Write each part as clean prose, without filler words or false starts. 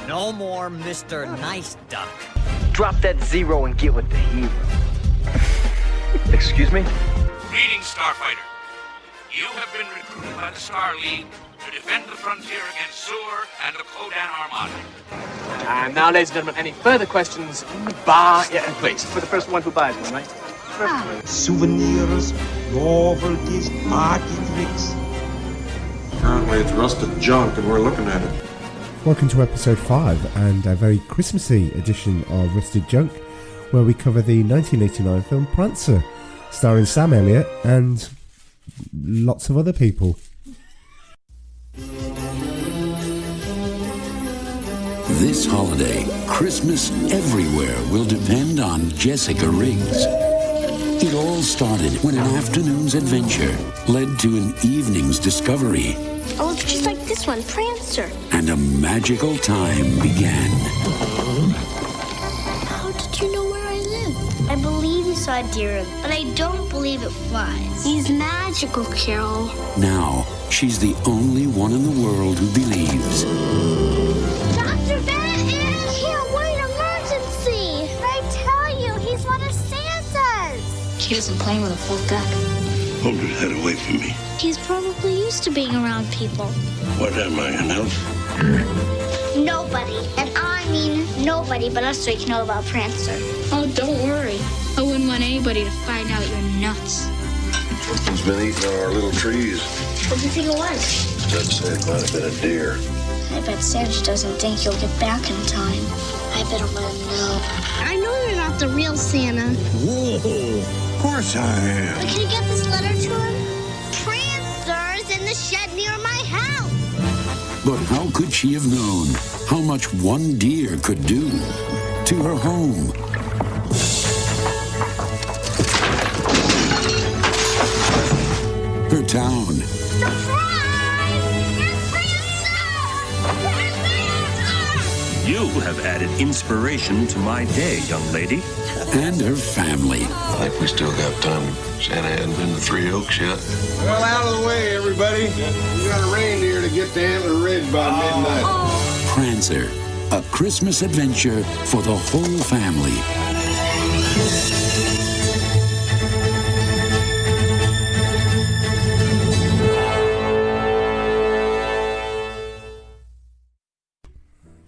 No more Mr. Nice Duck. Drop that zero and get with the hero. Excuse me? Greetings, Starfighter. You have been recruited by the Star League to defend the frontier against Sewer and the Kodan Armada. And now, ladies and gentlemen, any further questions in the bar? Yeah, please. For the first one who buys one, right? Souvenirs, novelties, party tricks. Apparently it's rusted junk and we're looking at it. Welcome to episode 5 and a very Christmassy edition of Rusted Junk, where we cover the 1989 film Prancer, starring Sam Elliott and lots of other people. This holiday, Christmas everywhere will depend on Jessica Riggs. It all started when an afternoon's adventure led to an evening's discovery. Oh, it's just like this one, Prancer. And a magical time began. How did you know where I live? I believe you saw a deer, but I don't believe it flies. He's magical, Carol. Now, she's the only one in the world who believes. Dr. Benton! Can't wait, emergency! I tell you, he's one of Santa's! He doesn't play with a full deck. Hold his head away from me. He's probably used to being around people. What am I, an elf? Nobody, and I mean nobody but us three can know about Prancer. Oh, don't worry. I wouldn't want anybody to find out you're nuts. Something's been eating on our little trees. What do you think it was? I'd say it might have been a deer. I bet Santa doesn't think you'll get back in time. I better let him know. I know you're not the real Santa. Whoa, of course I am. But can you get this letter to him? Prancer's in the shed near my house. But how could she have known how much one deer could do to her home? Her town. You have added inspiration to my day, young lady. And her family. I think we still got time. Santa hadn't been to Three Oaks yet. Well, out of the way, everybody. We got a reindeer to get to Antler Ridge by midnight. Prancer, a Christmas adventure for the whole family.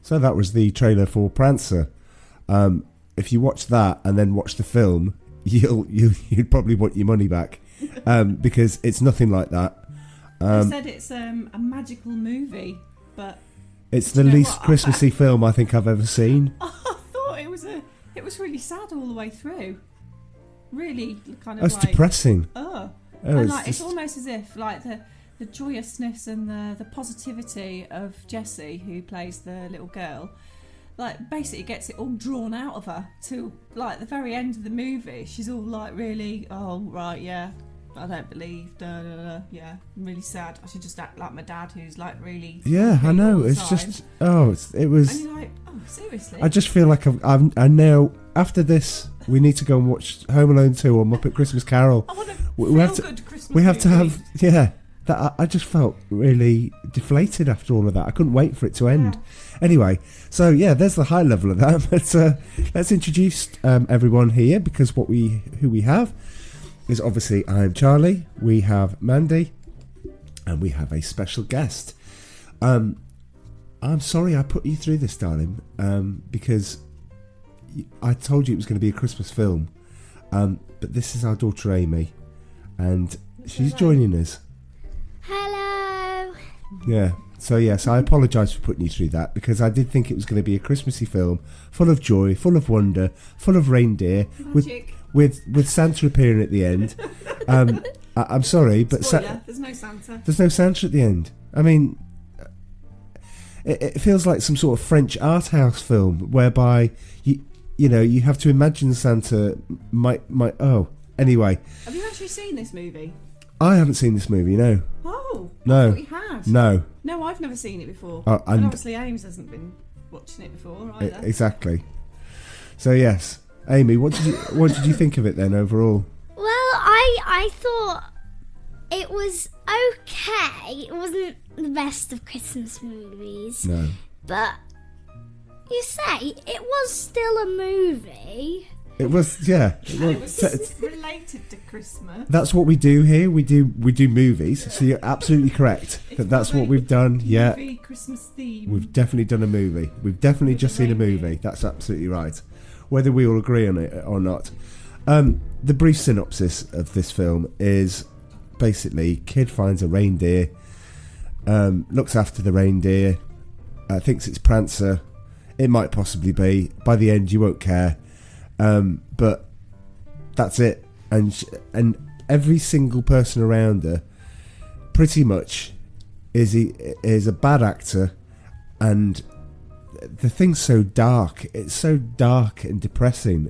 So that was the trailer for Prancer. If you watch that and then watch the film, you'd probably want your money back, because it's nothing like that. They said it's a magical movie, but it's the least Christmassy film I think I've ever seen. I thought it was really sad all the way through. Really kind of. It's depressing. And it's almost as if like the joyousness and the positivity of Jessie, who plays the little girl, like basically gets it all drawn out of her to like the very end of the movie. She's all like really, oh right, yeah, I don't believe, yeah, I'm really sad. I should just act like my dad, who's like really. Yeah, I know. It's just it was. And you're like, oh seriously. I just feel like I know after this we need to go and watch Home Alone 2 or Muppet Christmas Carol. I want a good Christmas we have to movie. have That I just felt really deflated after all of that. I couldn't wait for it to end. Yeah. Anyway, so yeah, there's the high level of that. But let's introduce everyone here, because who we have is obviously I'm Charlie. We have Mandy, and we have a special guest. I'm sorry I put you through this, darling, because I told you it was going to be a Christmas film, but this is our daughter Amy, and she's joining us. Hello. Yeah. So yes, I apologise for putting you through that, because I did think it was going to be a Christmassy film, full of joy, full of wonder, full of reindeer, with Santa appearing at the end. I'm sorry, but there's no Santa. There's no Santa at the end. I mean, it feels like some sort of French art house film whereby you have to imagine Santa might. Oh, anyway. Have you actually seen this movie? I haven't seen this movie, no. Oh, no. I thought you had. No. No, I've never seen it before. And obviously Ames hasn't been watching it before either. Exactly. So yes, Amy, what did you think of it then overall? Well, I thought it was okay. It wasn't the best of Christmas movies. No. But You say it was still a movie. It was, yeah. It was related to Christmas. That's what we do here. We do movies. So you're absolutely correct. That's what we've done. Yeah. Movie, Christmas theme. We've definitely done a movie. We've definitely just seen a movie. That's absolutely right. Whether we all agree on it or not. The brief synopsis of this film is basically kid finds a reindeer, looks after the reindeer, thinks it's Prancer. It might possibly be. By the end, you won't care. But that's it. And every single person around her pretty much is a bad actor, and the thing's so dark. It's so dark and depressing.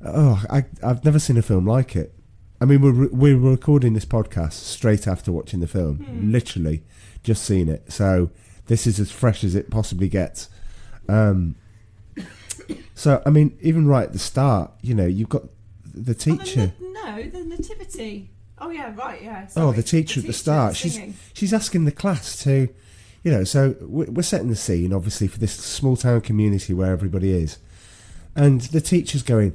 I've never seen a film like it. I mean, we're recording this podcast straight after watching the film. Literally just seen it. So this is as fresh as it possibly gets. So, I mean, even right at the start, you've got the teacher. The nativity. Oh, yeah, right, yeah. Sorry. Oh, the teacher at the start. She's asking the class to, so we're setting the scene, obviously, for this small town community where everybody is. And the teacher's going,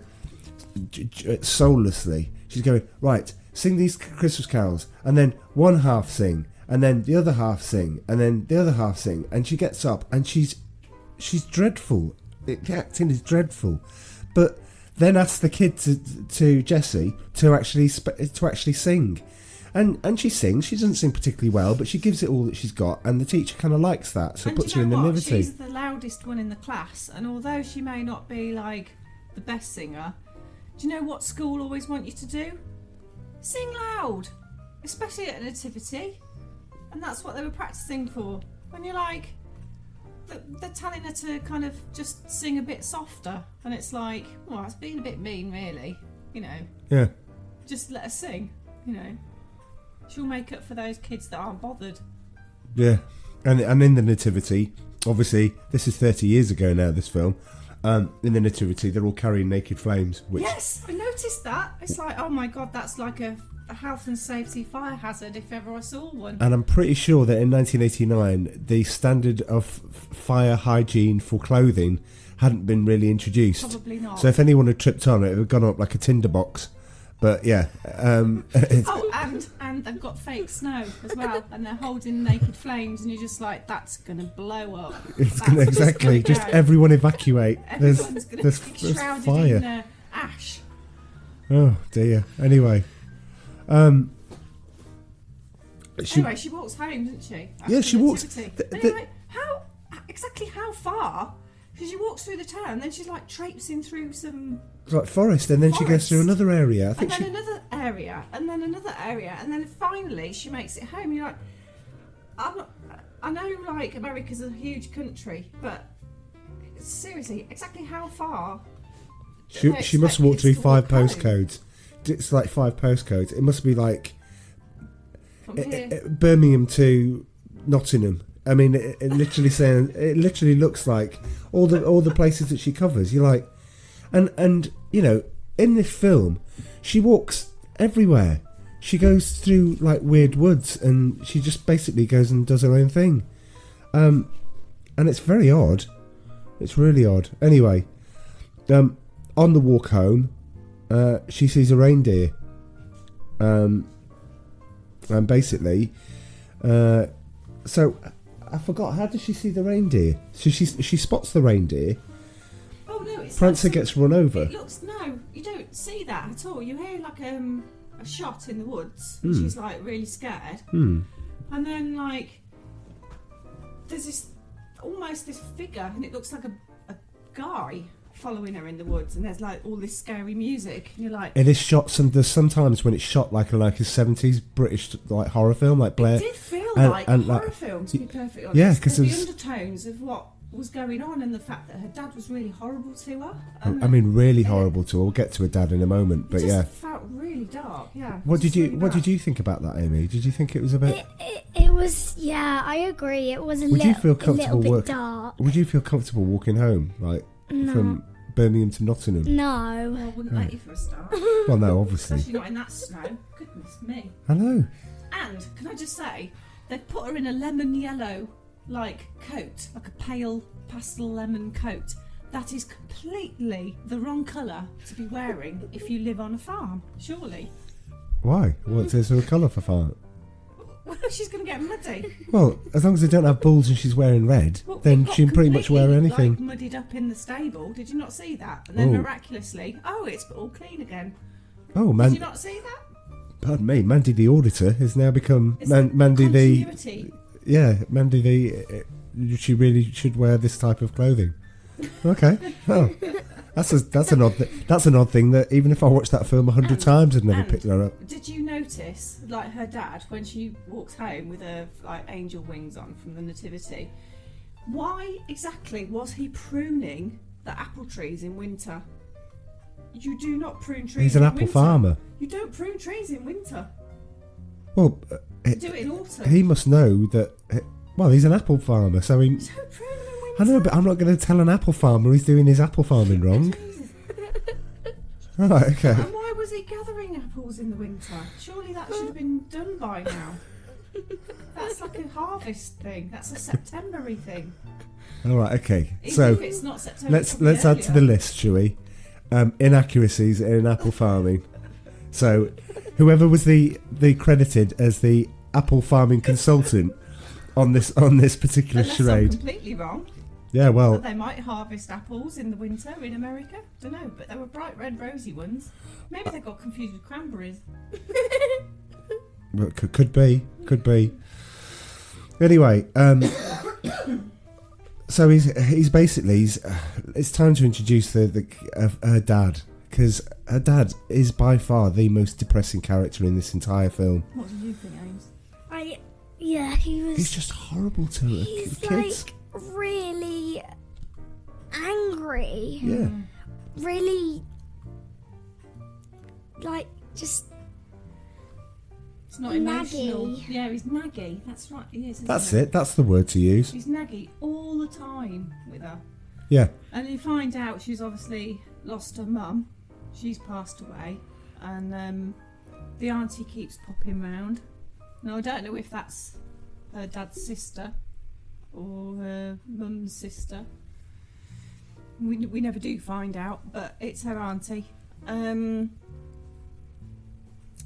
soullessly, she's going, right, sing these Christmas carols, and then one half sing, and then the other half sing, and then the other half sing. And she gets up, and she's dreadful. The acting is dreadful, but then asks the kid to Jessie to actually sing, and she sings. She doesn't sing particularly well, but she gives it all that she's got, and the teacher kind of likes that, so puts her in the nativity. She's the loudest one in the class, and although she may not be like the best singer, do you know what school always want you to do? Sing loud, especially at a nativity, and that's what they were practicing for. When you're like, they're telling her to kind of just sing a bit softer, and it's like, well, it's being a bit mean, really. Yeah. Just let her sing. She'll make up for those kids that aren't bothered. Yeah, and in the nativity, obviously, this is 30 years ago now. This film, in the nativity, they're all carrying naked flames. Which, yes, I noticed that. It's like, oh my god, that's like a health and safety fire hazard if ever I saw one. And I'm pretty sure that in 1989 the standard of fire hygiene for clothing hadn't been really introduced. Probably not. So if anyone had tripped on it, it would have gone up like a tinderbox. But yeah. And they've got fake snow as well, and they're holding naked flames, and you're just like, that's gonna blow up. It's gonna exactly just everyone evacuate. Everyone's gonna there's be shrouded fire. in ash. Oh dear. Anyway. Anyway, she walks home, doesn't she? Yeah, she walks. Anyway, how far? Because she walks through the town, then she's like traipsing through some like forest, and then she goes through another area. Another area, and then another area, and then finally she makes it home. You're like, I know, like America's a huge country, but seriously, exactly how far? She must walk through 5 postcodes. It's like 5 postcodes. It must be like Birmingham to Nottingham. I mean, it literally looks like all the places that she covers. You're like, and in this film, she walks everywhere. She goes through like weird woods, and she just basically goes and does her own thing. And it's very odd. It's really odd. Anyway, on the walk home, she sees a reindeer, and basically, so I forgot, how does she see the reindeer? So she spots the reindeer. Oh no! It's Prancer like gets run over. No, you don't see that at all. You hear like a shot in the woods, and she's like really scared, and then like there's this figure, and it looks like a guy following her in the woods, and there's like all this scary music, and you're like, it is shot. There's sometimes when it's shot like a 70s British like horror film, like Blair. It did feel like a horror film, to be perfectly honest. Yeah, because the undertones of what was going on, and the fact that her dad was really horrible to her. I mean, really horrible to her. We'll get to her dad in a moment, but it felt really dark. Yeah. What did you think about that, Amy? Did you think it was a bit? It was. Yeah, I agree. It was a little bit dark. Would you feel comfortable walking home, like from Birmingham to Nottingham? No. Well, I wouldn't let you for a start. Well, no, obviously. Especially not in that snow. Goodness me. I know. And can I just say, they've put her in a lemon yellow like coat, like a pale pastel lemon coat, that is completely the wrong colour to be wearing if you live on a farm, surely. Why? What's this a colour for farm? Well, she's going to get muddy. Well, as long as they don't have balls and she's wearing red, then she can pretty much wear anything. Like, muddied up in the stable. Did you not see that? And then miraculously, it's all clean again. Oh, man! Did you not see that? Pardon me, Mandy the auditor has now become Mandy the. Yeah, Mandy the. She really should wear this type of clothing. Okay. Oh, that's an odd thing that even if I watched that film 100 times, I'd never pick her up. Did you notice, like her dad, when she walks home with her like angel wings on from the nativity? Why exactly was he pruning the apple trees in winter? You do not prune trees. He's an apple farmer. You don't prune trees in winter. Well, you do it in autumn. He must know that. Well, he's an apple farmer, so he. You don't prune them in winter. I know, but I'm not going to tell an apple farmer he's doing his apple farming wrong. Right, okay. And why was he gathering apples in the winter? Surely that should have been done by now. That's like a harvest thing. That's a September-y thing. All right, okay. Even so if it's not September, let's add to the list, shall we? Inaccuracies in apple farming. So, whoever was the credited as the apple farming consultant on this particular charade. I'm completely wrong. Yeah, well, But they might harvest apples in the winter in America. Don't know, but they were bright red, rosy ones. Maybe they got confused with cranberries. Well, could be. Anyway, so he's basically it's time to introduce her dad, because her dad is by far the most depressing character in this entire film. What do you think, Ames? He's just horrible to her kids. Like really angry. Yeah. Really, like just. It's not naggy. Emotional. Yeah, he's naggy. That's right, he is. That's it. That's the word to use. He's naggy all the time with her. Yeah. And you find out she's obviously lost her mum. She's passed away, and the auntie keeps popping round. Now I don't know if that's her dad's sister or her mum's sister. We never do find out, but it's her auntie.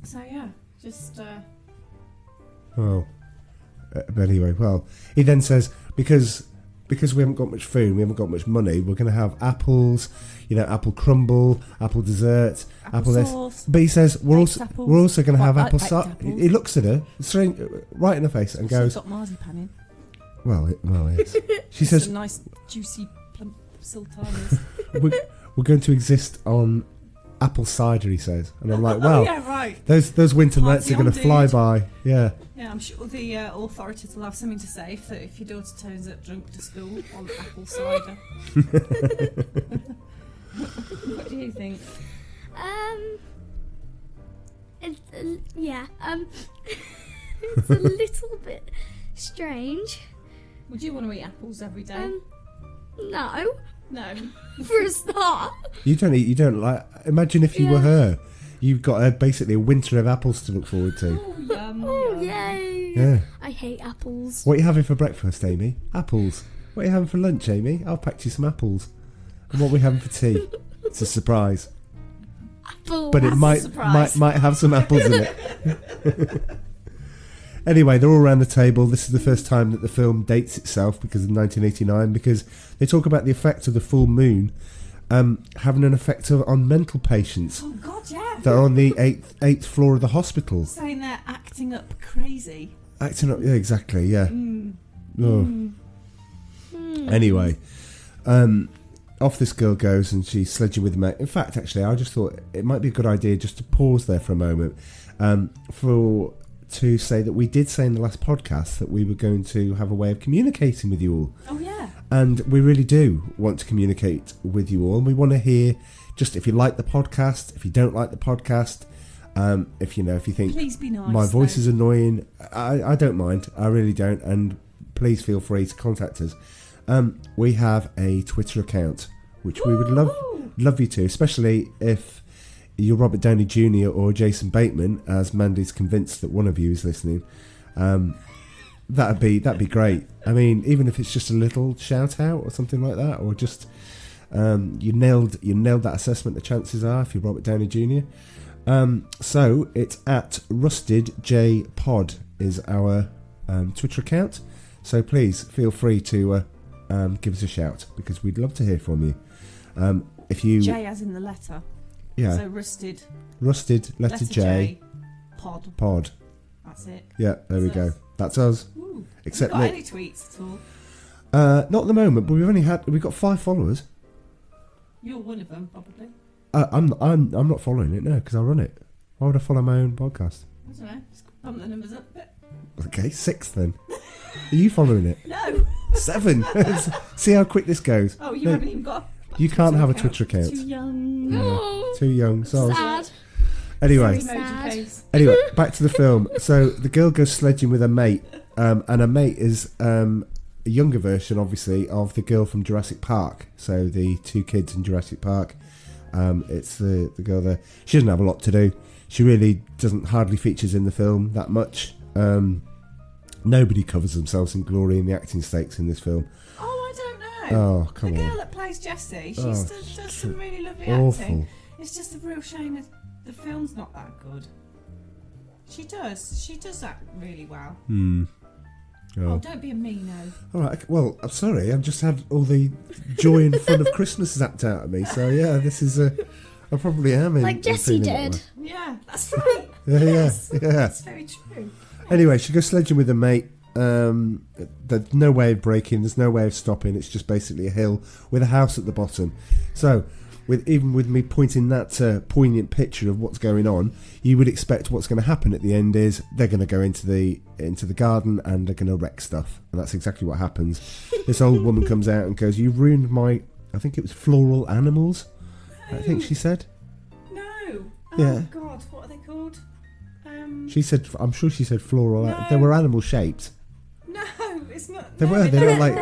So yeah, just. Well, but anyway, he then says because we haven't got much food, we haven't got much money, we're going to have apples, apple crumble, apple dessert, apple sauce, this. But he says we're also going to have apple cider. Apples. He looks at her straight right in her face and goes, She's got marzipan in. Well, yes. She says, some nice juicy plump sultanas. we're going to exist on apple cider, he says, and I'm like, well, yeah, right. Those winter nights are going to fly by. Yeah. Yeah, I'm sure the authorities will have something to say if your daughter turns up drunk to school on apple cider. What do you think? It's a little bit strange. Would you want to eat apples every day? No. No. For a start. You don't like. Imagine if you were her. You've got basically a winter of apples to look forward to. Oh, yum, oh yay! Yeah. I hate apples. What are you having for breakfast, Amy? Apples. What are you having for lunch, Amy? I'll pack you some apples. And what are we having for tea? It's a surprise. Apples. But it might have some apples in it. Anyway, they're all around the table. This is the first time that the film dates itself because of 1989, because they talk about the effect of the full moon having an effect on mental patients. Oh God, yeah. That are on the eighth floor of the hospital. Saying they're acting up crazy. Acting up, yeah, exactly, yeah. Anyway, off this girl goes and she's sledging with mate. In fact, actually, I just thought it might be a good idea just to pause there for a moment to say that we did say in the last podcast that we were going to have a way of communicating with you all. Oh, yeah. And we really do want to communicate with you all. And we want to hear just if you like the podcast, if you don't like the podcast, if you think please be nice, my voice is annoying, I don't mind. I really don't. And please feel free to contact us. We have a Twitter account, which we would love you to, especially if you're Robert Downey Jr. or Jason Bateman, as Mandy's convinced that one of you is listening. That'd be great. I mean, even if it's just a little shout out or something like that, or just you nailed that assessment. The chances are, if you're Robert Downey Jr. So it's at RustedJPod is our Twitter account. So please feel free to give us a shout, because we'd love to hear from you. If you J as in the letter. Yeah. So rusted letter J. Pod. That's it. Yeah, there we go. That's us. Ooh, Except have you got Nick. any tweets at all? Not at the moment, but we've got 5 followers. You're one of them, probably. I'm not following it, no, because I run it. Why would I follow my own podcast? I don't know. Just bump the numbers up a bit. Okay, 6 then. Are you following it? No. 7. See how quick this goes. Oh, you haven't even got. You can't have a Twitter account. Too young. Yeah. Too young. So Sad. Anyway, Sad. back to the film. So the girl goes sledging with her mate, and her mate is a younger version, obviously, of the girl from Jurassic Park. So the 2 kids in Jurassic Park. It's the girl there. She doesn't have a lot to do. She really hardly features in the film that much. Nobody covers themselves in glory in the acting stakes in this film. Oh, I don't know. Oh, come on. The girl that plays Jessie, she does some really lovely awful acting. It's just a real shame that the film's not that good. She does act really well. Oh, don't be a meano. All right. Well, I'm sorry. I've just had all the joy and fun of Christmas zapped out of me. So yeah, this is I probably am in. Like Jessie did. Yeah, that's right. Yeah. That's very true. Anyway, she goes sledging with her mate. There's no way of braking. There's no way of stopping. It's just basically a hill with a house at the bottom. So, with me pointing that poignant picture of what's going on, you would expect what's going to happen at the end is they're going to go into the garden and they're going to wreck stuff, and that's exactly what happens. This old woman comes out and goes, "You've ruined my," I think it was floral animals. I think she said. No. Oh Yeah. God, what are they called? She said. I'm sure she said floral. No. They were animal shaped. No, it's not. They no, were. They look like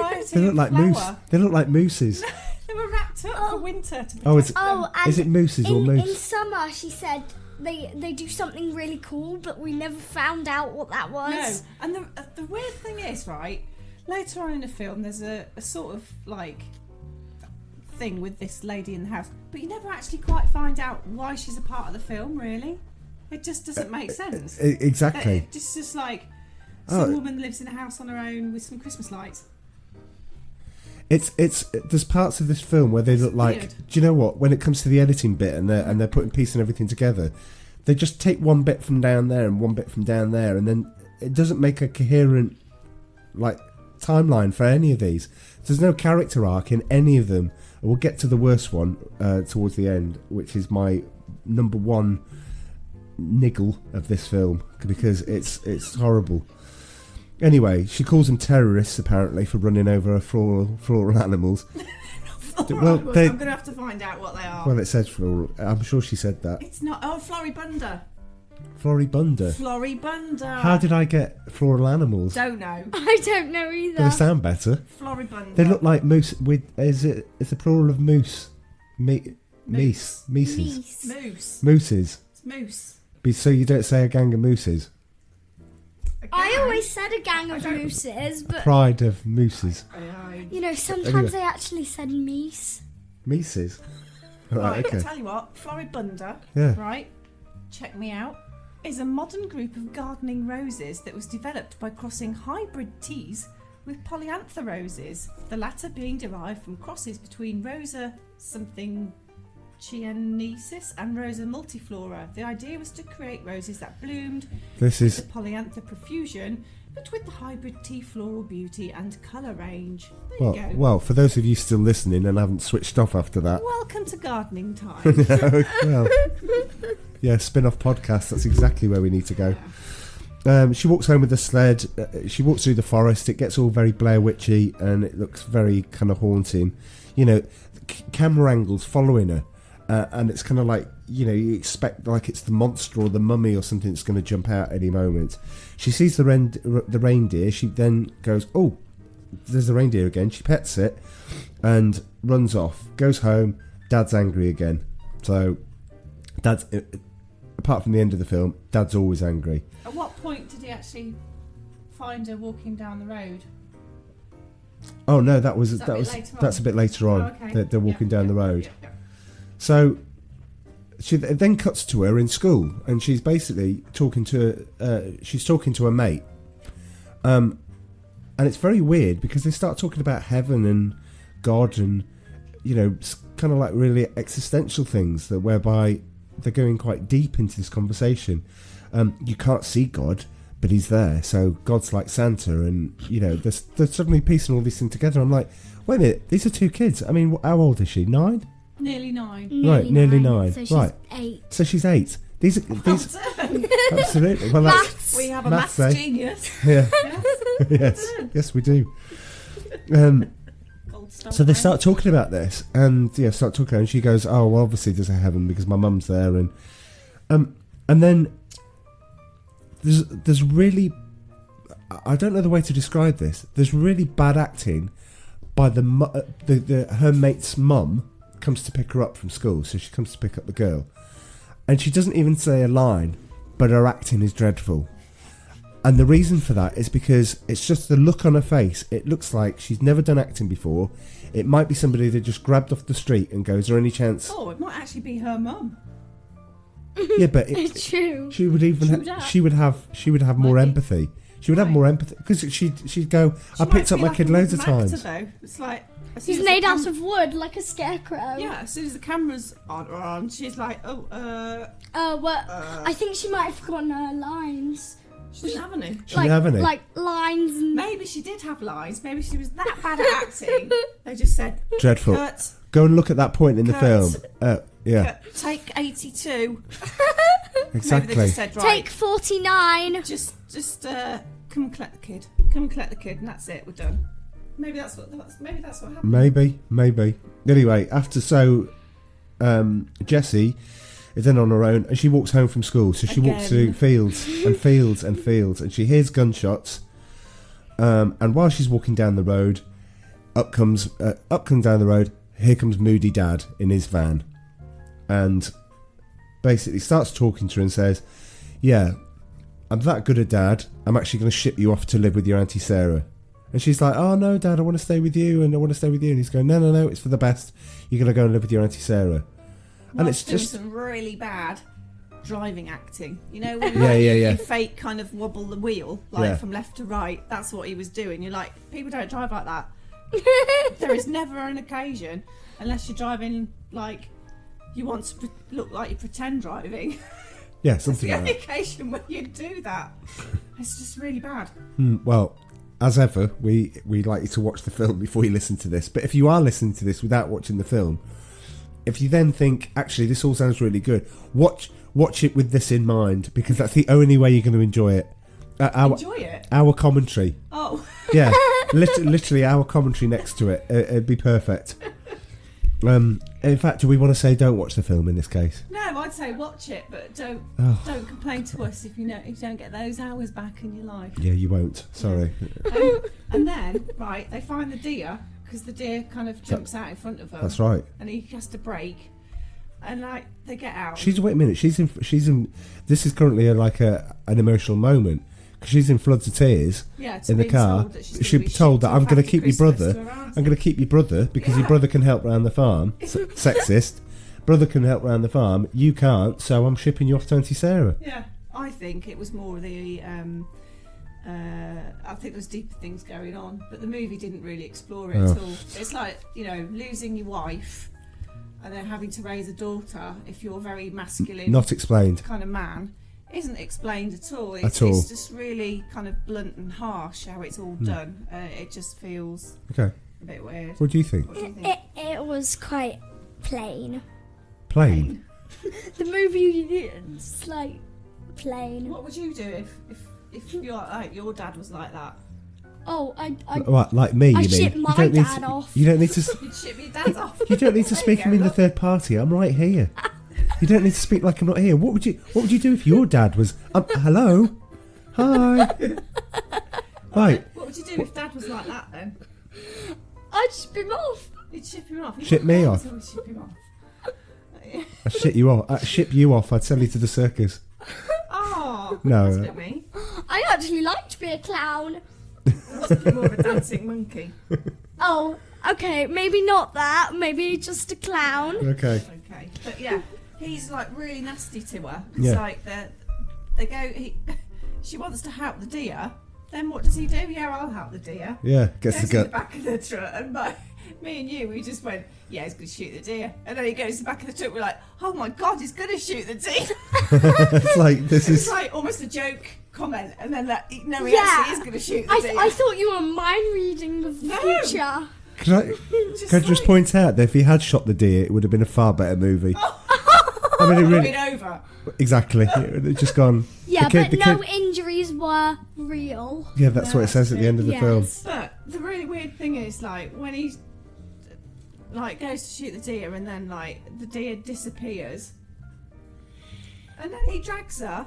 moose. flower. They look like mooses. They were wrapped up for winter. To Oh, and is it mooses or moose? In summer, she said they do something really cool, but we never found out what that was. No, and the weird thing is, right, later on in the film, there's a sort of like thing with this lady in the house, but you never actually quite find out why she's a part of the film, really. It just doesn't make sense. Exactly. It's just like some woman lives in a house on her own with some Christmas lights. It's there's parts of this film where they look like, do you know what, when it comes to the editing bit and they're putting piecing everything together, they just take one bit from down there and one bit from down there, and then it doesn't make a coherent like timeline for any of these. There's no character arc in any of them. We'll get to the worst one towards the end, which is my number 1 niggle of this film, because it's horrible. Anyway, she calls them terrorists apparently for running over floral animals. Well, I'm going to have to find out what they are. Well, it says floral. I'm sure she said that. It's not. Oh, Floribunda. Floribunda. How did I get floral animals? Don't know. I don't know either. They sound better. Floribunda. They look like moose. It's a plural of moose. Mooses. Mooses. Mooses. It's moose. So you don't say a gang of mooses? I always said a gang of mooses, but Pride of mooses. you know, sometimes they actually said meese. Meeses. Right, okay. I'll tell you what, Floribunda, Yeah. right, check me out, is a modern group of gardening roses that was developed by crossing hybrid teas with polyantha roses, the latter being derived from crosses between Rosa something chienensis and Rosa multiflora. The idea was to create roses that bloomed with the polyantha profusion, but with the hybrid tea floral beauty and colour range. There you go. Well, for those of you still listening and haven't switched off after that. Welcome to gardening time. Well, yeah, spin-off podcast, that's exactly where we need to go. She walks home with the sled. She walks through the forest. It gets all very Blair Witchy and it looks very kind of haunting. You know, camera angles following her. And it's kind of like, you know, you expect like it's the monster or the mummy or something that's going to jump out any moment. She sees the reindeer. She then goes, oh, there's the reindeer again. She pets it and runs off. Goes home. Dad's angry again. So, Dad's, apart from the end of the film, Dad's always angry. At what point did he actually find her walking down the road? Oh no, Is that a bit later that's a on? bit later on. Oh, okay. They're walking down the road. Yeah. So she then cuts to her in school, and she's basically talking to a mate. And it's very weird because they start talking about heaven and God and, you know, kind of like really existential things that whereby they're going quite deep into this conversation. You can't see God, but he's there. So God's like Santa, and, you know, they're suddenly piecing all these things together. I'm like, wait a minute, these are two kids. I mean, how old is she? 9? Nearly 9. Nearly 9. So she's right. 8. So she's 8. These absolutely. Well, that's We have a maths, maths eh? genius. Yeah. yes, we do. So they start talking about this, and start talking, and she goes, "Oh, well, obviously there's a heaven because my mum's there," and then there's really, I don't know the way to describe this. There's really bad acting by her mate's mum. Comes to pick her up from school, so she comes to pick up the girl, and she doesn't even say a line, but her acting is dreadful. And the reason for that is because it's just the look on her face. It looks like she's never done acting before. It might be somebody that just grabbed off the street and goes, "Is there any chance?" Oh, it might actually be her mum. Yeah, but it's true. She would even she would have more empathy. She would have more empathy because she'd go, "I picked up my kid loads of times." Though. It's like he's made out of wood, like a scarecrow. Yeah, as soon as the cameras aren't on, she's like, I think she might have forgotten her lines. She didn't have any. She didn't have any. Like lines. Maybe she did have lines. Maybe she was that bad at acting. They just said, dreadful. Cut, go and look at that point in the film. Yeah. Cut, take 82. Exactly. Maybe they just said, right, take 49. Just come and collect the kid. Come and collect the kid, and that's it. We're done. Maybe that's what happened. Maybe. Anyway, after Jessie is then on her own, and she walks home from school. So she walks through fields and fields and fields, and she hears gunshots. And while she's walking down the road, up comes down the road. Here comes Moody Dad in his van, and basically starts talking to her and says, "Yeah, I'm that good a dad. I'm actually going to ship you off to live with your Auntie Sarah." And she's like, "Oh no, Dad, I want to stay with you, and I want to stay with you." And he's going, No, it's for the best. You're going to go and live with your Auntie Sarah. And it's just some really bad driving acting. You know, when you fake kind of wobble the wheel from left to right. That's what he was doing. You're like, people don't drive like that. There is never an occasion, unless you're driving like you want to look like you pretend driving. Yeah, something like that. It's the only occasion where you do that. It's just really bad. Well, as ever, we like you to watch the film before you listen to this. But if you are listening to this without watching the film, if you then think, actually, this all sounds really good, watch it with this in mind, because that's the only way you're going to enjoy it. Enjoy it? Our commentary. Oh. Yeah, literally our commentary next to it. It'd be perfect. In fact, do we want to say don't watch the film in this case? No, I'd say watch it, but don't complain to us if you don't get those hours back in your life. Yeah, you won't. Sorry. And then, right, they find the deer, because the deer kind of jumps out in front of them. That's right. And he has to brake, and like they get out. Wait a minute. She's in. This is currently an emotional moment. She's in floods of tears in the car. She'll be told that I'm going to keep your brother. I'm going to keep your brother because your brother can help round the farm. Sexist. Brother can help round the farm. You can't, so I'm shipping you off to Auntie Sarah. Yeah, I think it was more the. I think there's deeper things going on, but the movie didn't really explore it at all. It's like, losing your wife and then having to raise a daughter if you're very masculine. Not explained. Kind of man. Isn't explained at all. It's just really kind of blunt and harsh how it's all done. It just feels a bit weird. What do you think? It was quite plain. Plain? The movie is like plain. What would you do if your dad was like that? Oh, What, like me, you mean? Ship my dad off. You don't need to... You'd ship your dad off. You don't need to speak me in the third party. I'm right here. You don't need to speak like I'm not here. What would you do if your dad was... hello? Hi? Right. What would you do if Dad was like that then? I'd ship him off. You'd ship him off. Ship me off? Ship him off. I'd ship you off. I'd ship you off. I'd sell you to the circus. Oh, no. that's a bit mean. I actually liked being a clown. More of a dancing monkey. Oh, okay, maybe not that. Maybe just a clown. Okay. Okay, but yeah, he's like really nasty to her. It's Yeah. like they go. She wants to help the deer. Then what does he do? Yeah, I'll help the deer. Yeah, gets Goes the in gut. the back of the truck, and me and you, we just went, yeah, he's going to shoot the deer. And then he goes to the back of the truck, we're like, oh my God, he's going to shoot the deer. It's like, this It's is... like almost a joke comment, and then no, he Yeah. actually is going to shoot the deer. I thought you were mind reading the future. Can I just point out that if he had shot the deer, it would have been a far better movie. I mean, it really... Been over. Exactly. It's just gone... Yeah, the kid- but no injuries were real. Yeah, that's what it says at the end of the film. But the really weird thing is, like, when he like goes to shoot the deer, and then like the deer disappears, and then he drags her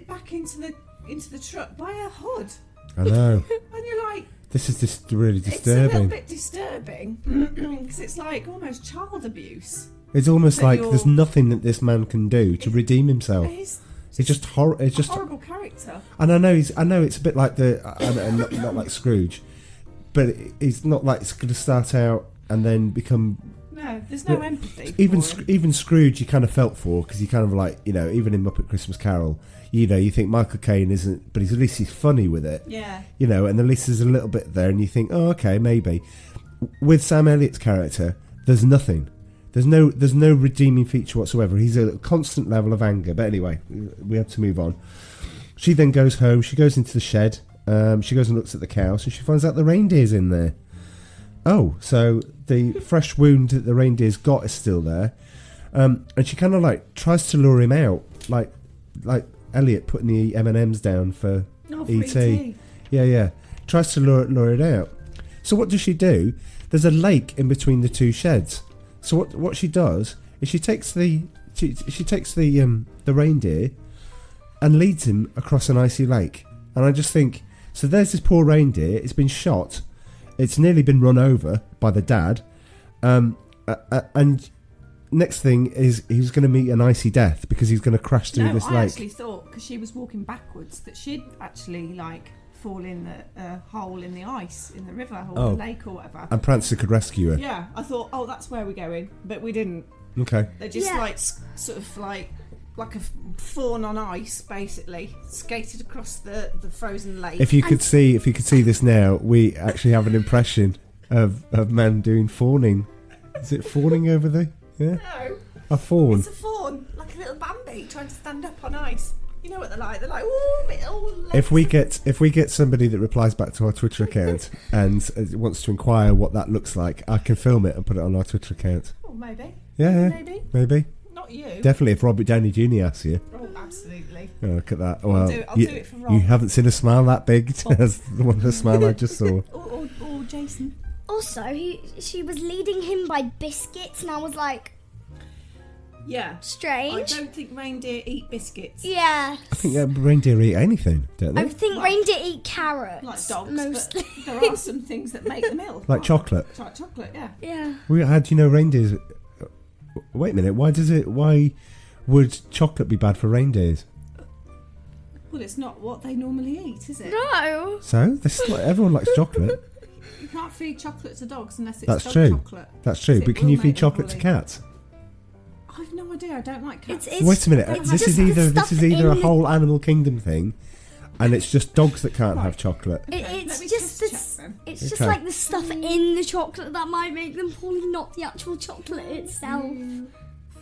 back into the truck by her hood. I know. And you're like, This is just really it's a disturbing. little bit disturbing because it's like almost child abuse. It's almost But like you're- there's nothing that this man can do to redeem himself. It's just It's just a horrible character. And I know it's a bit like not like Scrooge, but it's not like it's going to start out and then become. No, there's no empathy. Even for him. even Scrooge, you kind of felt for, because you kind of like, you know, even in Muppet Christmas Carol, you think Michael Caine isn't, but at least he's funny with it. Yeah. You know, and at least there's a little bit there, and you think, oh, okay, maybe. With Sam Elliott's character, there's nothing. There's no redeeming feature whatsoever. He's a constant level of anger. But anyway, we have to move on. She then goes home. She goes into the shed. She goes and looks at the cows, and she finds out the reindeer's in there. Oh, so the fresh wound that the reindeer's got is still there. And she kind of like tries to lure him out, like Elliot putting the M&Ms down for E.T. Yeah. Tries to lure it out. So what does she do? There's a lake in between the two sheds. So what she does is she takes the reindeer and leads him across an icy lake. And I just think, so there's this poor reindeer. It's been shot. It's nearly been run over by the dad. And next thing is he's going to meet an icy death because he's going to crash through this lake. I actually thought, because she was walking backwards, that she'd actually like fall in the hole in the ice in the river or the lake or whatever. And Prancer could rescue her. Yeah, I thought, oh, that's where we're going, but we didn't. Okay. They just like sort of like a fawn on ice, basically, skated across the frozen lake. If you could see this now, we actually have an impression of man doing fawning. Is it fawning over there? Yeah. No. A fawn. It's a fawn, like a little Bambi trying to stand up on ice. You know what they're like? They're like, ooh, bit all legs. If we get somebody that replies back to our Twitter account and wants to inquire what that looks like, I can film it and put it on our Twitter account. Oh, maybe. Yeah. Maybe. Not you. Definitely, if Robert Downey Jr. asks you. Oh, absolutely. Oh, look at that. Well, I'll do it for Rob. You haven't seen a smile that big as the smile I just saw. Or Jason. Also, she was leading him by biscuits, and I was like, yeah, strange. I don't think reindeer eat biscuits. Yeah. I think reindeer eat anything, don't they? I think reindeer eat carrots. Like dogs, mostly. but there are some things that make them ill. Like chocolate. Like chocolate, yeah. Yeah. How do you know reindeers? Wait a minute. Why would chocolate be bad for reindeers? Well, it's not what they normally eat, is it? No. So everyone likes chocolate. You can't feed chocolate to dogs unless it's That's dog true. chocolate. That's true. It But can will you make feed them chocolate to poorly. cats? I've no idea. I don't like cats. Wait a minute. This is either a whole animal kingdom thing, and it's just dogs that can't have chocolate. It's just like the stuff in the chocolate that might make them poorly, not the actual chocolate itself.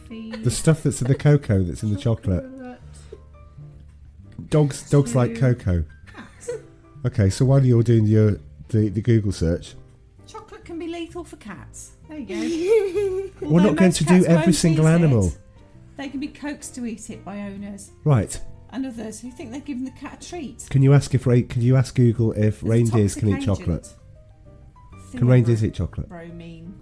The stuff that's in the cocoa that's in the chocolate. Dogs like cocoa. Okay, so while you're doing the Google search, Chocolate can be lethal for cats. There you go. we're not going to do every single animal. They can be coaxed to eat it by owners Right. and others who think they're giving the cat a treat. Can you ask Google if There's a reindeers can eat toxic chocolate? agent. Can reindeers eat chocolate? Bromine.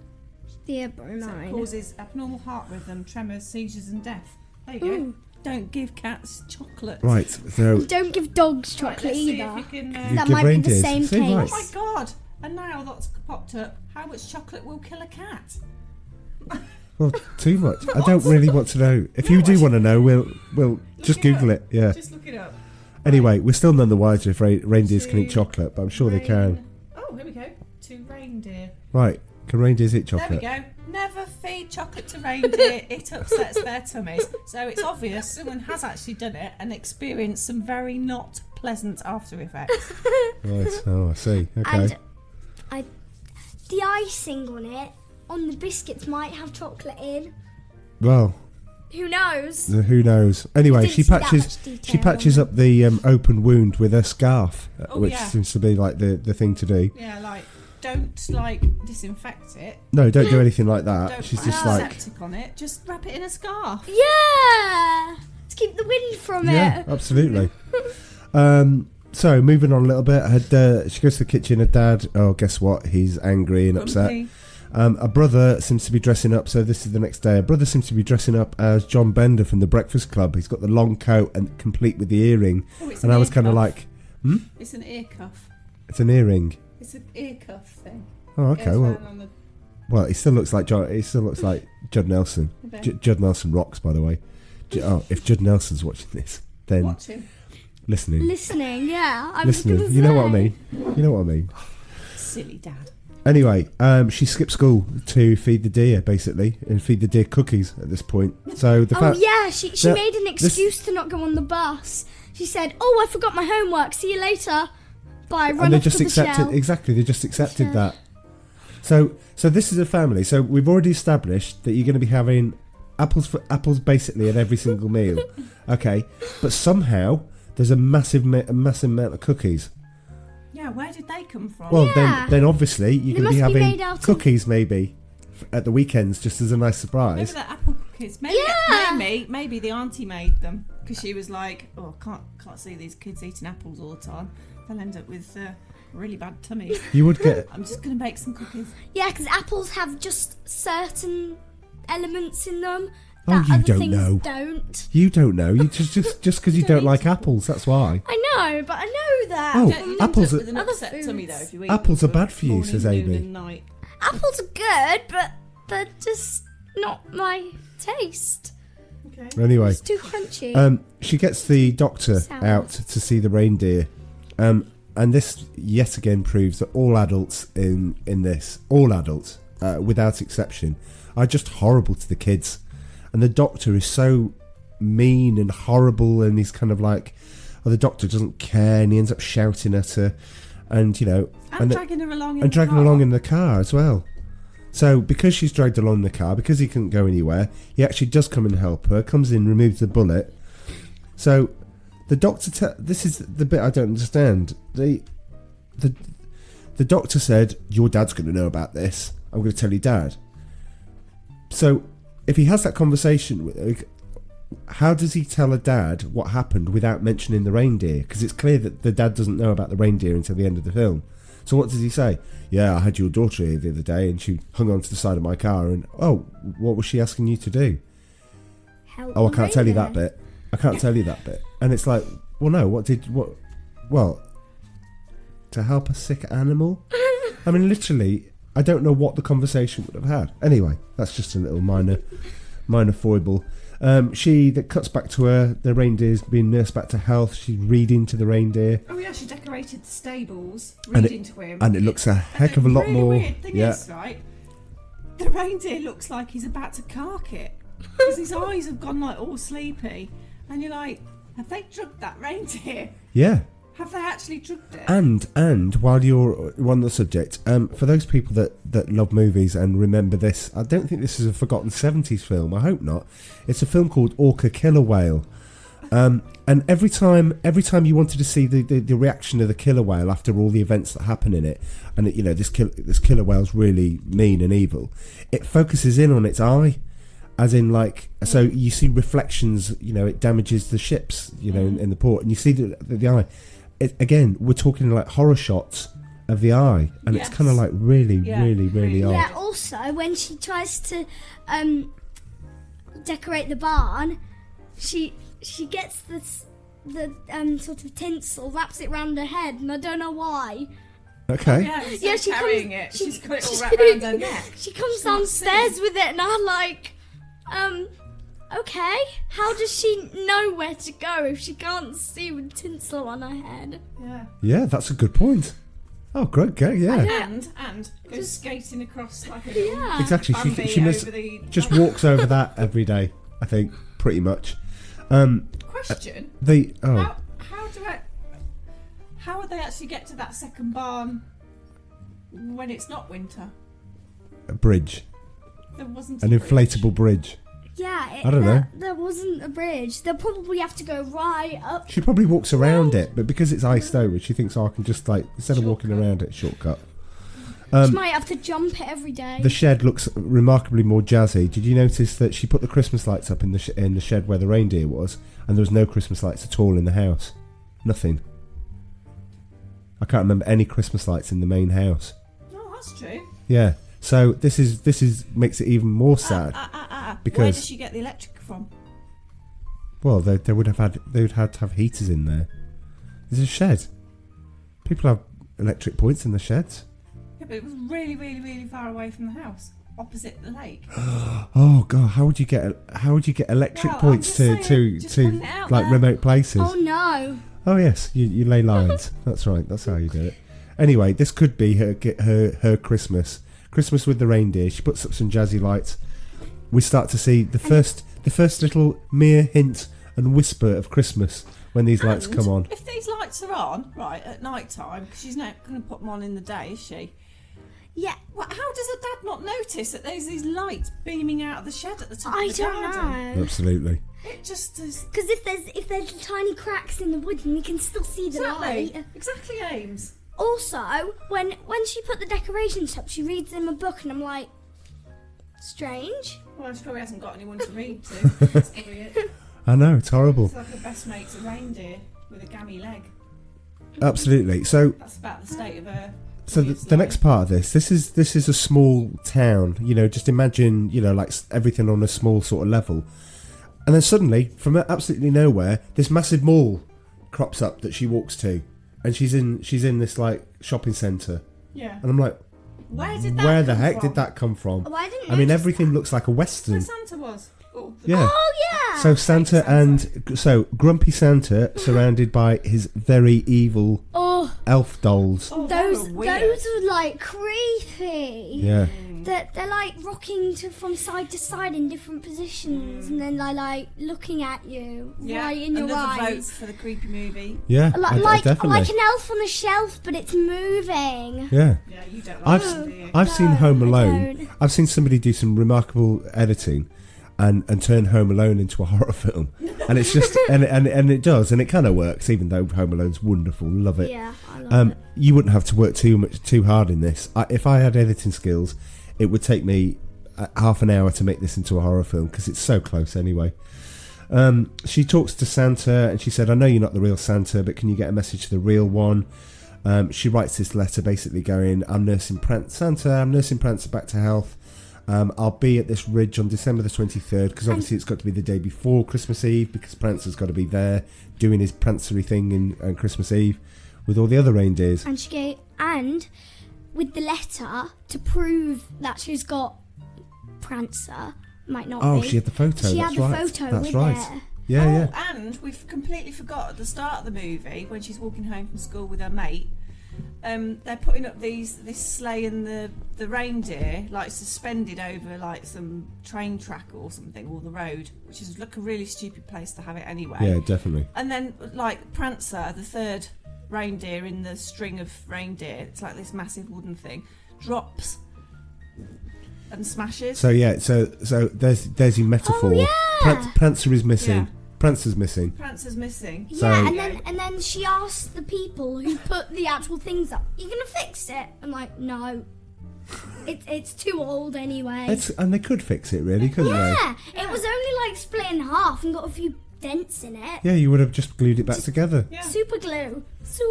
So Theobromine. it causes abnormal heart rhythm, tremors, seizures, and death. There you go. Ooh. Don't give cats chocolate. Right. So Don't give dogs Right, chocolate let's see either. if you can, You That give might be the reindeers. same See, case. right. Oh my god! And now that's popped up. How much chocolate will kill a cat? well, too much. I don't really want to know. If you do want to know, we'll just Google it. Yeah. Just look it up. Anyway, we're still none the wiser if reindeers can eat chocolate, but I'm sure they can. Oh, here we go. To reindeer. Right, can reindeers eat chocolate? There we go. Never feed chocolate to reindeer. It upsets their tummies. So it's obvious someone has actually done it and experienced some very not pleasant after effects. Right. Oh, I see. Okay. And the icing on the biscuits might have chocolate in. Well, who knows? Who knows? Anyway, she patches up the open wound with a scarf, which seems to be like the thing to do. Yeah, like don't disinfect it. No, don't do anything like that. Don't She's put just like septic on it. Just wrap it in a scarf. Yeah, to keep the wind from it. Yeah, absolutely. So moving on a little bit, she goes to the kitchen. Her dad, guess what? He's angry and upset. A brother seems to be dressing up. So this is the next day. A brother seems to be dressing up as John Bender from The Breakfast Club. He's got the long coat and complete with the earring. And I was kind of like, It's an ear cuff. It's an earring. It's an ear cuff thing. Oh, okay. Well, he still looks like John. He still looks like Judd Nelson. Judd Nelson rocks, by the way. If Judd Nelson's watching this, then watching. Listening, yeah. Listening. You know what I mean. Silly dad. Anyway, she skipped school to feed the deer, basically, and feed the deer cookies at this point. So she made an excuse to not go on the bus. She said, "Oh, I forgot my homework. See you later." Bye. Run off to the shell. Exactly. They just accepted that. So this is a family. So we've already established that you're going to be having apples basically at every single meal. Okay, but somehow there's a massive amount of cookies. Yeah, where did they come from? Well, then obviously you're going to be having cookies maybe at the weekends, just as a nice surprise. Maybe they're apple cookies. Maybe the auntie made them because she was like, "Oh, I can't see these kids eating apples all the time. They'll end up with really bad tummies." You would get. I'm just going to bake some cookies. Yeah, because apples have just certain elements in them. Oh, you don't things know. Don't. You don't know. You just because you don't like apples. That's why. I know, but I know that. Oh, apples with an upset tummy though. If you eat apples are bad for you, says Amy. Apples are good, but they're just not my taste. Okay. Anyway, it's too crunchy. She gets the doctor out to see the reindeer, and this yet again proves that all adults in this, without exception, are just horrible to the kids. And the doctor is so mean and horrible, and he's kind of like, the doctor doesn't care, and he ends up shouting at her, and dragging her along in the car as well. So because she's dragged along in the car, because he couldn't go anywhere, he actually does come and help her, comes in, removes the bullet. So the doctor, this is the bit I don't understand. The doctor said, "Your dad's going to know about this. I'm going to tell your dad." So if he has that conversation with her, how does he tell a dad what happened without mentioning the reindeer? Because it's clear that the dad doesn't know about the reindeer until the end of the film. So what does he say? "Yeah, I had your daughter here the other day and she hung onto the side of my car and, what was she asking you to do?" Help I can't tell you that bit. I can't tell you that bit. And it's like, well, no, to help a sick animal? I mean, literally, I don't know what the conversation would have had. Anyway, that's just a little minor foible. That cuts back to her. The reindeer's being nursed back to health. She's reading to the reindeer. Oh yeah, she decorated the stables, and reading to him. And it looks a heck of a lot more. The weird thing is, right, the reindeer looks like he's about to cark it because his eyes have gone like all sleepy, and you're like, have they drugged that reindeer? Yeah. Have they actually drugged it? And while you're on the subject, for those people that love movies and remember this, I don't think this is a forgotten 70s film. I hope not. It's a film called Orca Killer Whale. And every time you wanted to see the reaction of the killer whale after all the events that happen in it, and this killer whale's really mean and evil, it focuses in on its eye. As in, so you see reflections, it damages the ships, in the port, and you see the eye. Again, we're talking like horror shots of the eye, and it's kind of like really odd. Yeah. Also, when she tries to decorate the barn, she gets the sort of tinsel, wraps it round her head, and I don't know why. Okay. Yeah, she's carrying it. She's got it all wrapped around her neck. She comes downstairs with it, and I'm like, Okay, how does she know where to go if she can't see with tinsel on her head? Yeah. Yeah, that's a good point. Oh, great, yeah. And goes skating across like a little Exactly. Bambi She over the... just walks over that every day, I think, pretty much. Question. How would they actually get to that second barn when it's not winter? A bridge. There wasn't an inflatable bridge. Yeah, I don't know. There wasn't a bridge. They'll probably have to go right up. She probably walks around it, but because it's iced over, she thinks, I can just, like, instead of walking around it, shortcut. She might have to jump it every day. The shed looks remarkably more jazzy. Did you notice that she put the Christmas lights up in the shed where the reindeer was, and there was no Christmas lights at all in the house? Nothing. I can't remember any Christmas lights in the main house. Oh, that's true. Yeah. So this is makes it even more sad. Because where did she get the electric from? Well, they would have to have heaters in there. There's a shed. People have electric points in the sheds. Yeah, but it was really, really, really far away from the house, opposite the lake. Oh God, how would you get electric points to like remote places? Oh no. Oh yes, you lay lines. That's right. That's how you do it. Anyway, this could be her Christmas with the reindeer. She puts up some jazzy lights. We start to see the first little mere hint and whisper of Christmas when these lights come on. If these lights are on, right, at night time, because she's not going to put them on in the day, is she? Yeah. Well, how does a dad not notice that there's these lights beaming out of the shed at the top of the garden? I don't know. Absolutely. It just is... Because if there's tiny cracks in the wood, and you can still see the light. Exactly, Ames. Also, when she put the decorations up, she reads them a book, and I'm like, strange. Well, she probably hasn't got anyone to read to. That's probably it. I know, it's horrible. It's like her best mate's a reindeer with a gammy leg. Absolutely. So that's about the state of her. So the next part of this is a small town. You know, just imagine, you know, like everything on a small sort of level, and then suddenly, from absolutely nowhere, this massive mall crops up that she walks to, and she's in this like shopping centre. Yeah. And I'm like, where the heck did that come from? Oh, I didn't. I mean, everything looks like a western. Where Santa was. Yeah. Oh yeah. So Santa and grumpy Santa surrounded by his very evil elf dolls. Oh, those are like creepy. Yeah. They're like rocking from side to side in different positions, and then they're like looking at you right in your eyes. eyes. Vote for the creepy movie. Yeah, definitely. Like an elf on a shelf, but it's moving. Yeah. Yeah, you don't like it, do you? I've seen Home Alone. I've seen somebody do some remarkable editing. And turn Home Alone into a horror film, and it's just and it does, and it kind of works, even though Home Alone's wonderful, love it. Yeah, I love it. You wouldn't have to work too hard in this. If I had editing skills, it would take me half an hour to make this into a horror film because it's so close anyway. She talks to Santa, and she said, "I know you're not the real Santa, but can you get a message to the real one?" She writes this letter basically going, "I'm nursing Santa. I'm nursing Prancer back to health. I'll be at this ridge on December the 23rd because obviously it's got to be the day before Christmas Eve because Prancer's got to be there doing his prancery thing on Christmas Eve with all the other reindeers." And with the letter to prove that she's got Prancer, might not be. Oh, she had the photo. She That's had the right. photo That's with right. her. Yeah. And we've completely forgot at the start of the movie when she's walking home from school with her mate. They're putting up this sleigh and the reindeer like suspended over like some train track or something, or the road, which is like a really stupid place to have it anyway. Yeah, definitely. And then like Prancer, the third reindeer in the string of reindeer, it's like this massive wooden thing, drops and smashes. So there's your metaphor. Oh, yeah. Prancer is missing. Yeah. Prancer's missing. Prancer's missing. Yeah, and then she asked the people who put the actual things up, "You gonna fix it?" I'm like, "No, it's too old anyway." And they could fix it, really, couldn't they? Yeah, it was only like split in half and got a few dents in it. Yeah, you would have just glued it back together. Yeah. Super glue.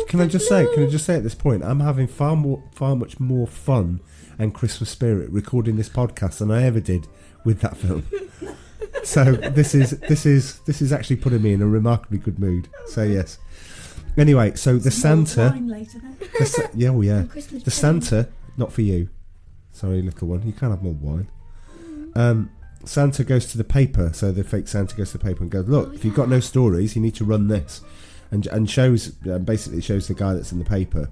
Can I just say at this point, I'm having far much more fun and Christmas spirit recording this podcast than I ever did with that film. So this is actually putting me in a remarkably good mood. So yes. Anyway, so the Santa. Wine later, then. The Santa, not for you. Sorry, little one. You can't have more wine. Santa goes to the paper. So the fake Santa goes to the paper and goes, look, if you've got no stories, you need to run this, and shows basically shows the guy that's in the paper.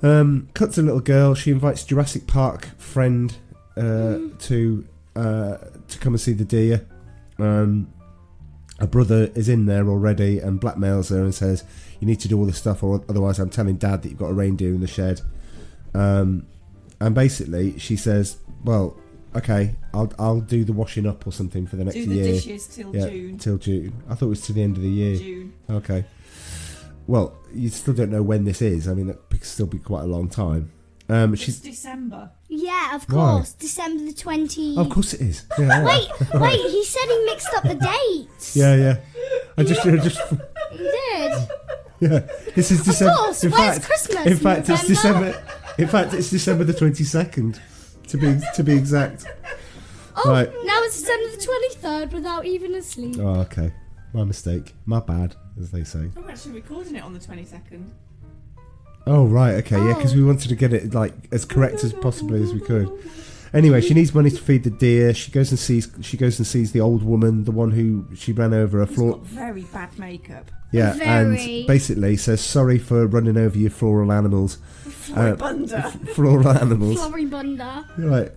Cuts a little girl. She invites Jurassic Park friend to come and see the deer. Her brother is in there already and blackmails her and says, you need to do all this stuff, or otherwise I'm telling Dad that you've got a reindeer in the shed. And basically she says, well, okay, I'll do the washing up or something for the next year. Do the dishes till June. Till June. I thought it was to the end of the year. June. Okay. Well, you still don't know when this is. I mean, that could still be quite a long time. It's December. Yeah, of Why? course. December the 20th. Oh, of course it is. Yeah, Wait, he said he mixed up the dates. Yeah. I just He did. yeah. This is December. Of course, where's Christmas? In fact, it's November? December. In fact, it's December the 22nd, to be exact. Oh, Right. now it's December the 23rd without even a sleep. Oh, okay. My mistake. My bad, as they say. I'm actually recording it on the 22nd. Oh, right. Okay. Yeah, because Oh. we wanted to get it like as correct as possibly as we could. Anyway, she needs money to feed the deer. She goes and sees the old woman, the one who she ran over a He's floor. got very bad makeup. Yeah, Very. and basically says sorry for running over your floral animals. Floribunda. Floral animals. Floribunda. Right.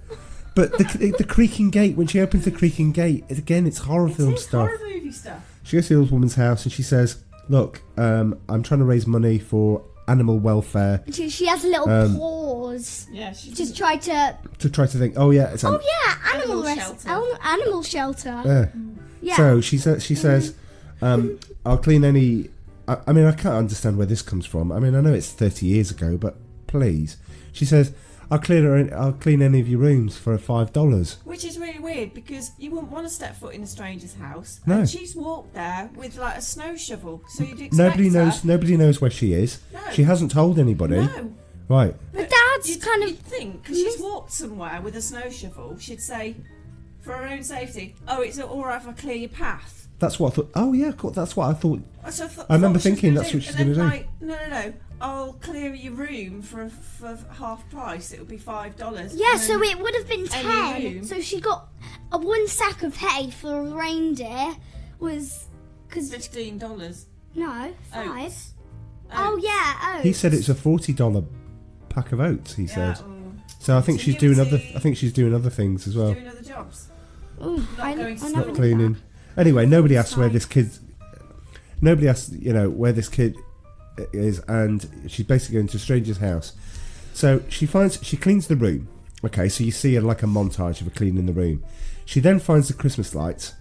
But the creaking gate, when she opens the creaking gate, again, it's horror film It's stuff. horror movie stuff. She goes to the old woman's house and she says, look, I'm trying to raise money for animal welfare. She has a little pause. Yeah, she Just try to. To try to think, oh yeah, it's Oh yeah, Animal animal shelter. Yeah. So she says, I'll clean any. I mean, I can't understand where this comes from. I mean, I know it's 30 years ago, but please. She says, I'll clean any of your rooms for $5. Which is really weird because you wouldn't want to step foot in a stranger's house. No. And she's walked there with like a snow shovel, so you'd expect Nobody knows where she is. No. She hasn't told anybody. No. Right. But Dad's You'd think because she's walked somewhere with a snow shovel, she'd say, for her own safety, oh, it's all right if I clear your path. That's what I thought. Oh yeah, cool, that's what I thought. So I remember thought she was thinking gonna that's do. what she's And going then, to do. like, no. I'll clear your room for half price. It would be $5. Yeah, so it would have been Any 10. room. So she got one sack of hay for a reindeer was because $15. no 5. Oats. Oh yeah, He said it's a $40 pack of oats. He said. Mm. So I think So she's you doing would other. see- I think she's doing other things as well. Doing other jobs. Ooh, Not going to I school. never Cleaning. Anyway, nobody asks where this kid. Nobody asks, where this kid is, and she's basically going to a stranger's house. So she cleans the room. Okay, so you see like a montage of her cleaning the room. She then finds the Christmas lights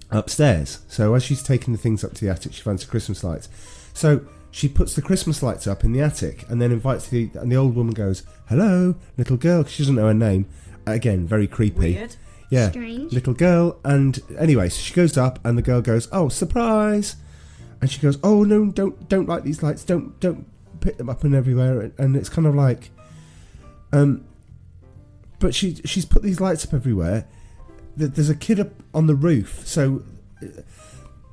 upstairs. So as she's taking the things up to the attic, she finds the Christmas lights. So she puts the Christmas lights up in the attic and then invites and the old woman goes, hello, little girl, 'cause she doesn't know her name. Again, very creepy. Weird. Yeah, Strange. little girl. And anyway, so she goes up and the girl goes, oh, surprise. And she goes, oh no, don't light these lights, don't pick them up and everywhere. And it's kind of like, but she's put these lights up everywhere. There's a kid up on the roof, so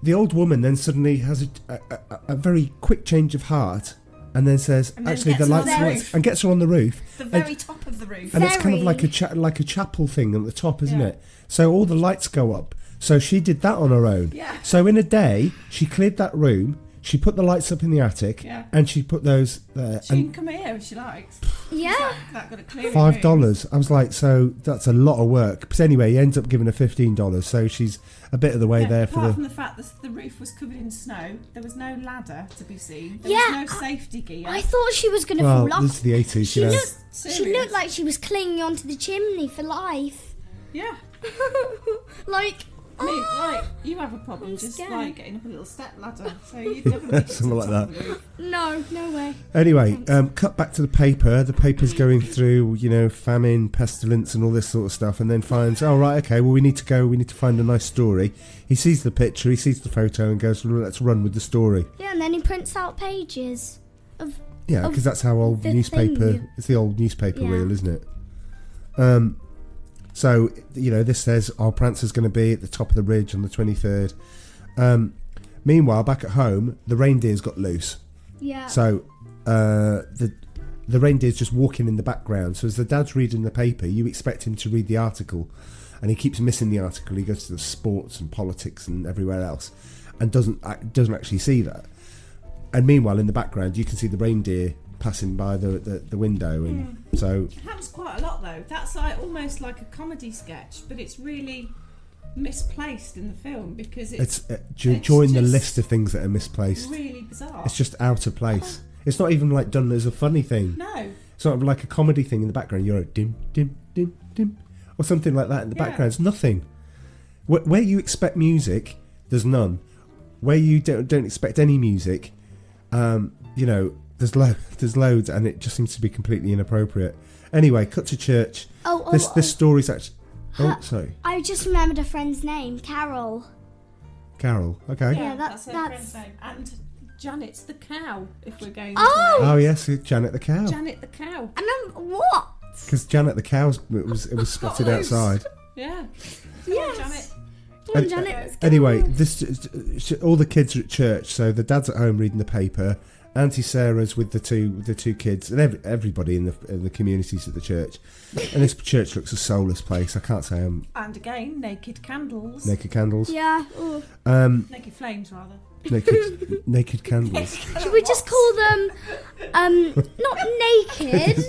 the old woman then suddenly has a very quick change of heart, and then says, And then actually gets the her on lights, the lights roof. and gets her on the roof. The very top of the roof. And it's kind of Very. like a chapel thing at the top, isn't Yeah. it? So all the lights go up. So she did that on her own. Yeah. So in a day, she cleared that room. She put the lights up in the attic, Yeah. and she put those there. She can come here if she likes. Yeah. That got a clear $5. I was like, so that's a lot of work. But anyway, he ends up giving her $15. So she's a bit of the way there for apart the. from the fact that the roof was covered in snow, there was no ladder to be seen. There Yeah, was no safety gear. I thought she was gonna Well, fall off. this is the 80s, She you know. looked. She Serious? looked like she was clinging onto the chimney for life. Yeah. Like. I mean, oh, like, you have a problem I'm just scared. like getting up a little step ladder, so you'd never make it to Something the like top that. of the roof. no way. Anyway, cut back to the paper. The paper's going through, famine, pestilence, and all this sort of stuff, and then finds, oh right, okay, well we need to go. We need to find a nice story. He sees the picture, he sees the photo, and goes, well, let's run with the story. Yeah, and then he prints out pages of. Yeah, of because that's how old the newspaper. thing. It's the old newspaper Yeah. reel, isn't it? So this says, "Oh, Prancer's going to be at the top of the ridge on the 23rd." Meanwhile, back at home, the reindeers got loose. Yeah. So the reindeer's just walking in the background. So as the dad's reading the paper, you expect him to read the article, and he keeps missing the article. He goes to the sports and politics and everywhere else, and doesn't actually see that. And meanwhile, in the background, you can see the reindeer passing by the window, and so it happens quite a lot though. That's like almost like a comedy sketch, but it's really misplaced in the film because it's join the list of things that are misplaced. Really bizarre. It's just out of place. It's not even like done as a funny thing. No. It's not like a comedy thing in the background. You're a dim, dim, dim, dim, or something like that in the background. It's nothing. Where you expect music, there's none. Where you don't expect any music, there's loads, and it just seems to be completely inappropriate. Anyway, cut to church. This story's actually. Sorry. I just remembered a friend's name, Carol. Carol. Okay. Yeah, that's her friend's name. And Janet's the cow. If we're going. Oh yes, Janet the cow. Janet the cow. And then what? Because Janet the cow it was spotted outside. Yeah. Yes. Janet. Anyway, all the kids are at church, so the dad's at home reading the paper. Auntie Sarah's with the two kids, and everybody in the communities at the church. And this church looks a soulless place. I can't say I'm. And again, naked candles. Naked candles. Yeah. Naked flames, rather. Naked candles. Should we just call them not naked?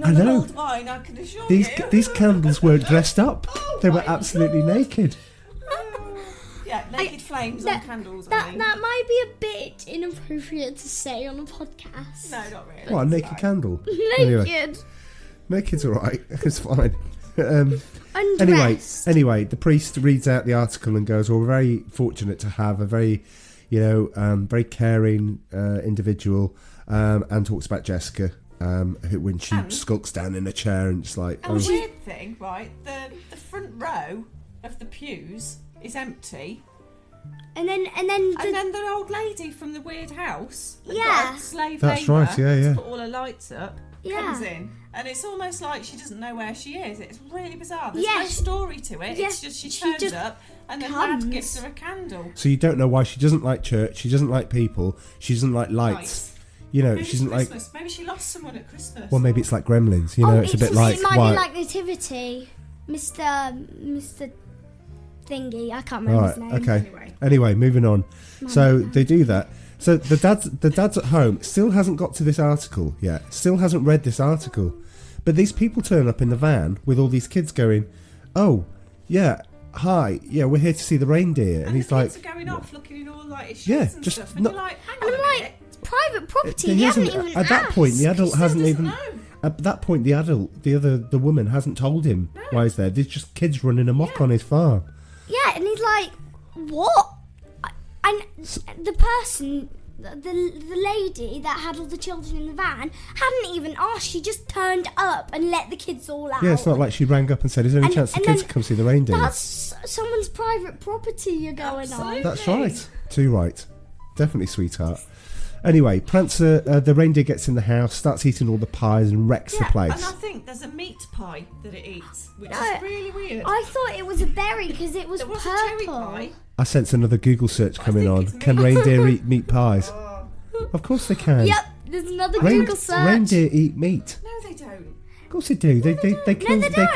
I know. Old wine, I can assure you. These candles weren't dressed up. They were absolutely naked. Yeah, naked flames on candles. That might be a bit inappropriate to say on a podcast. No, not really. What, a naked candle? Naked. Anyway, naked's alright. It's fine. Undressed. Anyway, the priest reads out the article and goes, "Well, we're very fortunate to have a very, very caring individual," and talks about Jessica, who when she skulks down in a chair and just like. And weird thing, right? The front row of the pews is empty. And then the old lady from the weird house that got a slave That's labor right, yeah. to put all her lights up comes in, and it's almost like she doesn't know where she is. It's really bizarre. There's no story to it. It's just she turns up and the lad gives her a candle. So you don't know why she doesn't like church. She doesn't like people. She doesn't like lights. Maybe she doesn't like. Maybe she lost someone at Christmas. Well, maybe it's like Gremlins. It's a bit like. It might be like Nativity, Mr. Thingy. I can't remember his name. Okay. Anyway, moving on. So they do that. So the dad's at home. Still hasn't got to this article yet. Still hasn't read this article. But these people turn up in the van with all these kids going, "Oh, yeah, hi, yeah, we're here to see the reindeer." And he's the like, kids are going off looking in all like his shoes and stuff. And you're like, hang on a minute. It's private property. He hasn't even at that point, the adult hasn't even. Know. At that point, the woman hasn't told him why he's there. There's just kids running amok on his farm. Yeah, and he's like, "What?" And the person, the lady that had all the children in the van, hadn't even asked. She just turned up and let the kids all out. Yeah, it's not like she rang up and said, "Is there any chance the kids can come see the reindeer?" That's someone's private property you're going on. That's right. Too right. Definitely, sweetheart. Anyway, Prancer, the reindeer gets in the house, starts eating all the pies and wrecks the place. And I think there's a meat pie that it eats, which is really weird. I thought it was a berry because it was there was purple. a cherry pie. I sense another Google search coming on. Can reindeer eat meat pies? Of course they can. Yep, there's another Google search. Reindeer eat meat. No, they don't. Of course they do. They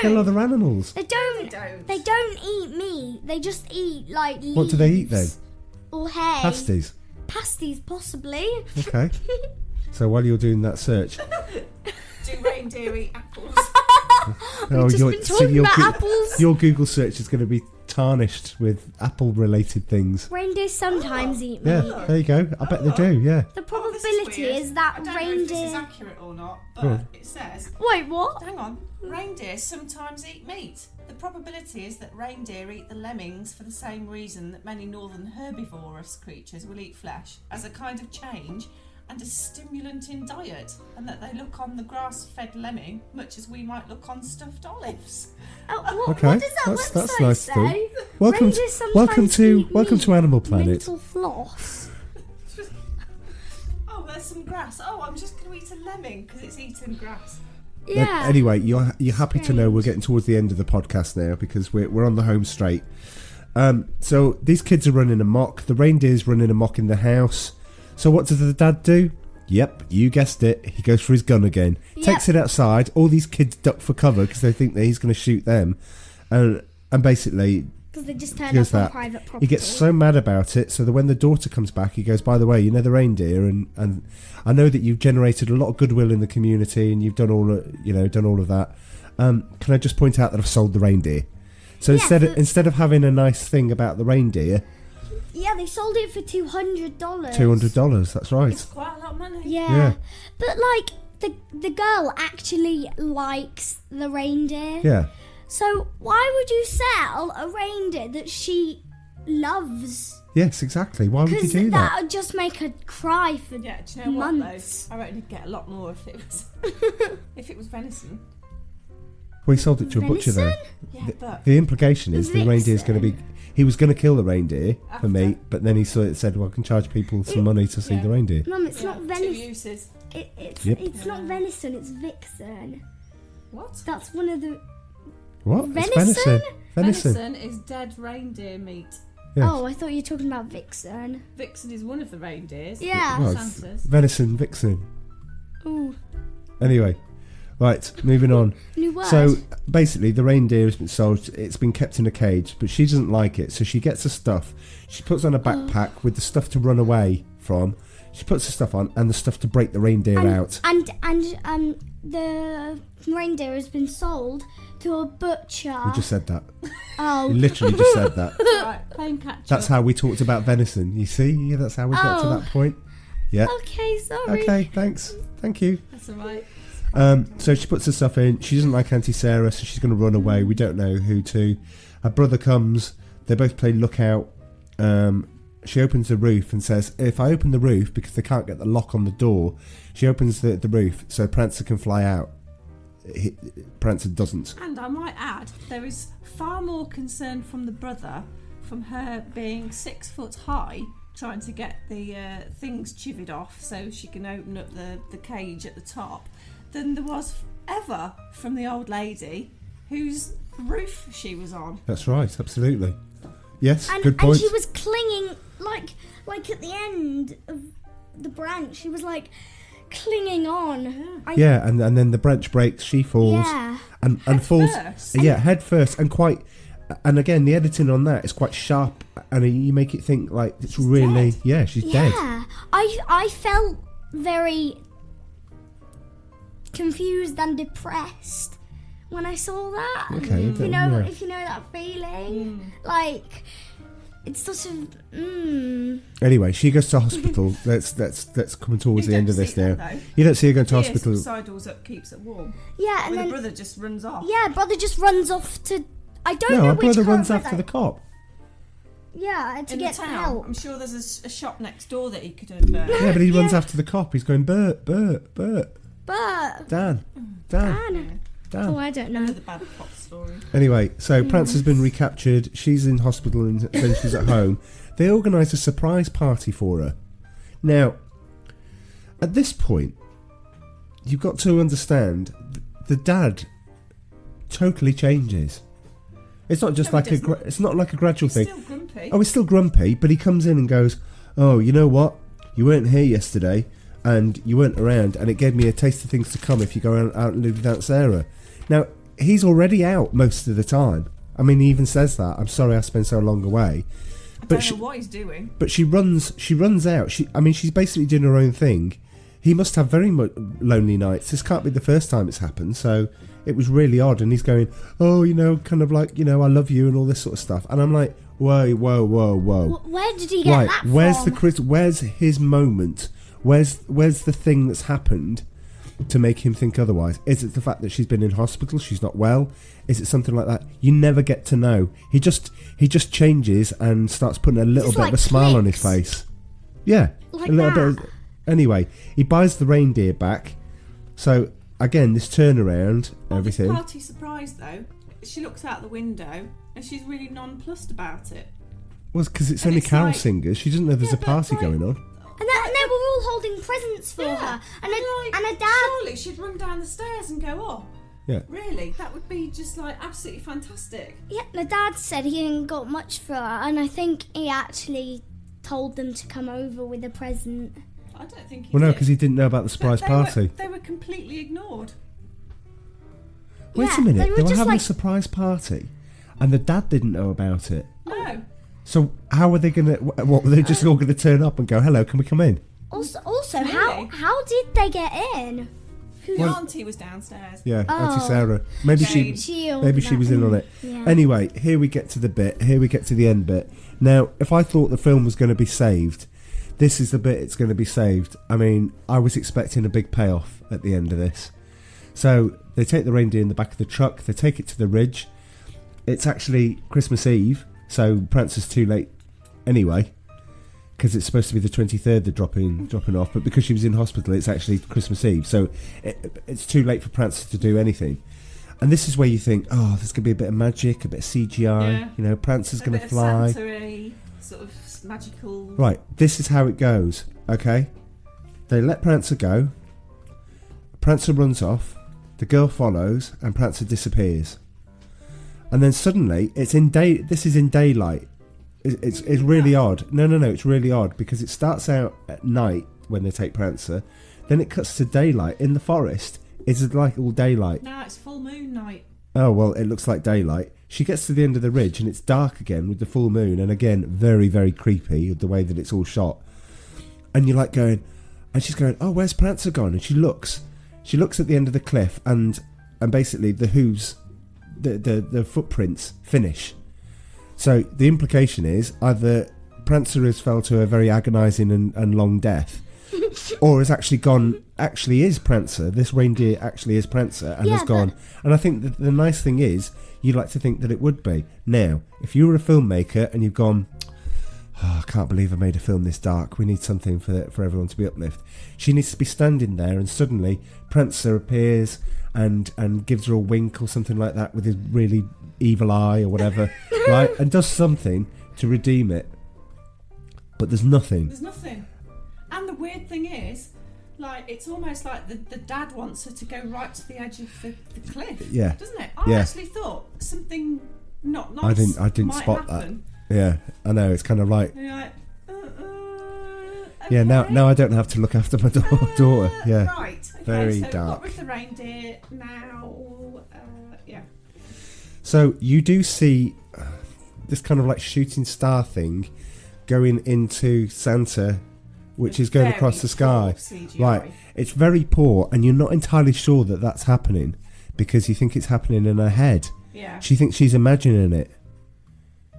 kill other animals. They don't. They don't eat meat. They just eat like leaves. What do they eat then? Or hay. Pasties. Pasties, possibly. Okay. So while you're doing that search, do reindeer eat apples? We've just been talking about apples. Your Google search is going to be tarnished with apple-related things. Reindeers sometimes eat meat. Yeah, there you go. I bet they do. Yeah. The probability is that I don't reindeer. know if this is accurate or not, but it says. Wait, what? Hang on. Reindeer sometimes eat meat. The probability is that reindeer eat the lemmings for the same reason that many northern herbivorous creatures will eat flesh, as a kind of change and a stimulant in diet, and that they look on the grass-fed lemming much as we might look on stuffed olives. What does that that's website nice say? Welcome to Animal Planet. Mental floss. Oh, there's some grass. Oh, I'm just going to eat a lemming because it's eating grass. Yeah. Anyway, you're happy to know we're getting towards the end of the podcast now because we're on the home straight. So these kids are running amok. The reindeer's running amok in the house. So what does the dad do? Yep, you guessed it. He goes for his gun again. Takes it outside. All these kids duck for cover because they think that he's going to shoot them. And And basically, because they just turned here's up on that. private property. He gets so mad about it, so that when the daughter comes back, he goes, by the way, you know the reindeer, and I know that you've generated a lot of goodwill in the community, and you've done all of that. Can I just point out that I've sold the reindeer? So instead of having a nice thing about the reindeer, yeah, they sold it for $200. $200. That's right. It's quite a lot of money. Yeah. But like the girl actually likes the reindeer. Yeah. So why would you sell a reindeer that she loves? Yes, exactly. Why would you do that? Because that would just make her cry for Yeah, do you know months. what though? I reckon you'd get a lot more if it was venison. Well, he sold it to a butcher though. Yeah, but the implication is the reindeer's going to be. He was going to kill the reindeer for meat, but then he said, "Well, I can charge people some money to see the reindeer." Mum, it's not venison. 2 uses. It's not venison. It's vixen. What? That's one of the. What? Venison? It's venison. Venison is dead reindeer meat. Yes. Oh, I thought you were talking about vixen. Vixen is one of the reindeers. Yeah. Well, it's Santa's. venison, vixen. Ooh. Anyway, right, moving on. New word. So basically, the reindeer has been sold. It's been kept in a cage, but she doesn't like it. So she gets her stuff. She puts on a backpack with the stuff to run away from. She puts the stuff on and the stuff to break the reindeer out. And the reindeer has been sold to a butcher. We just said that. Oh. We literally just said that. Right, playing catch up. That's how we talked about venison. You see? Yeah, that's how we got to that point. Yeah. Okay, sorry. Okay, thanks. Thank you. That's alright. So she puts her stuff in. She doesn't like Auntie Sarah, so she's going to run away. We don't know who to. Her brother comes. They both play lookout. She opens the roof and says, if I open the roof, because they can't get the lock on the door, she opens the roof so Prancer can fly out. Prancer doesn't. And I might add, there is far more concern from the brother, from her being 6 foot high, trying to get the things chivied off so she can open up the cage at the top, than there was ever from the old lady whose roof she was on. That's right, absolutely. Yes, And, good point. and she was clinging, like at the end of the branch, she was like clinging on. Yeah, and then the branch breaks, she falls. Yeah. And falls. first. Yeah, head first, and quite. And again, the editing on that is quite sharp, and you make it think like it's really. Dead. Yeah, she's dead. Yeah, I felt very confused and depressed when I saw that. Okay, if you yeah. know that feeling, like it's sort of. Anyway, she goes to hospital. That's coming towards You the end don't of this see now. that, though. You don't see her going to Yeah, hospital. sidles up keeps it warm. Yeah, and But then the brother just runs off. yeah, brother just runs off to. I don't No, know her which brother car runs it after the was. cop. Yeah, to In get the town, help. I'm sure there's a shop next door that he could have. Yeah, but he runs Yeah. after the cop. He's going, Bert, But Dan. oh, I don't know. Another bad pop story. Anyway, so Prancer's been recaptured. She's in hospital and then she's at home. They organise a surprise party for her. Now, at this point, you've got to understand the dad totally changes. It's not just No, like he it's not like a gradual thing. Still grumpy. Oh, he's still grumpy, but he comes in and goes, "Oh, you know what? You weren't here yesterday, and you weren't around, and it gave me a taste of things to come if you go out and live with Aunt Sarah." Now, he's already out most of the time. I mean, he even says that. I'm sorry I spent so long away. I don't know what he's doing. But she runs out. She's basically doing her own thing. He must have very lonely nights. This can't be the first time it's happened, so it was really odd. And he's going, "Oh, kind of like, I love you," and all this sort of stuff. And I'm like, whoa. Where did he get Right, that where's from? where's his moment? Where's the thing that's happened to make him think otherwise? Is it the fact that she's been in hospital, she's not well? Is it something like that? You never get to know. He just changes and starts putting a little bit of a smile on his face. Yeah, Like a little that. bit. Anyway, he buys the reindeer back. So again, this turnaround, everything. This party surprise though, she looks out the window and she's really nonplussed about it. Well, because it's And only it's carol like- singers. She doesn't know there's a but party like- going on. And they were all holding presents for her. And a dad. Surely she'd run down the stairs and go, "Oh, Yeah. really? That would be just like absolutely fantastic." Yeah, the dad said he hadn't got much for her, and I think he actually told them to come over with a present. I don't think he Well, no, did. because he didn't know about the surprise party. They were completely ignored. Wait Yeah, a minute, they were they were just having like- a surprise party. and the dad didn't know about it. No. So how are they gonna? What were they just all gonna turn up and go, "Hello, can we come in"? Also, Really? how did they get in? The auntie was downstairs. Yeah, Oh. Auntie Sarah. Maybe she was in on it. Yeah. Anyway, here we get to the bit. Here we get to the end bit. Now, if I thought the film was going to be saved, this is the bit it's going to be saved. I mean, I was expecting a big payoff at the end of this. So they take the reindeer in the back of the truck. They take it to the ridge. It's actually Christmas Eve, so Prancer's too late anyway, because it's supposed to be the 23rd they're dropping off, but because she was in hospital, it's actually Christmas Eve, so it's too late for Prancer to do anything. And this is where you think, oh, there's going to be a bit of magic, a bit of CGI, you know, Prancer's going to fly. Santa-y, sort of magical. Right, this is how it goes, okay? They let Prancer go, Prancer runs off, the girl follows, and Prancer disappears. And then suddenly, this is in daylight. It's really odd. No, it's really odd because it starts out at night when they take Prancer, then it cuts to daylight in the forest. It's like all daylight. No, it's full moon night. Oh, well, it looks like daylight. She gets to the end of the ridge and it's dark again with the full moon, and again, very, very creepy with the way that it's all shot. And you're like going, and she's going, oh, where's Prancer gone? And she looks at the end of the cliff, and basically the hooves, the footprints finish. So the implication is either Prancer has fell to a very agonising and long death, or has actually is Prancer. This reindeer actually is Prancer and has gone. And I think that the nice thing is, you'd like to think that it would be. Now, if you were a filmmaker and you've gone, oh, I can't believe I made a film this dark, we need something for everyone to be uplifted. She needs to be standing there and suddenly Prancer appears and gives her a wink or something like that with his really evil eye or whatever, right? And does something to redeem it. But there's nothing. And the weird thing is, like, it's almost like the dad wants her to go right to the edge of the cliff. Yeah. Doesn't it? I actually thought something not nice I didn't might spot happen. that. Yeah, I know, it's kind of like... And you're like, Yeah, now I don't have to look after my daughter. Yeah. Right. Okay, very so dark. What with the reindeer now? Yeah. So you do see this kind of like shooting star thing going into Santa, which is going across the sky. Right. It's very poor, and you're not entirely sure that that's happening because you think it's happening in her head. Yeah. She thinks she's imagining it.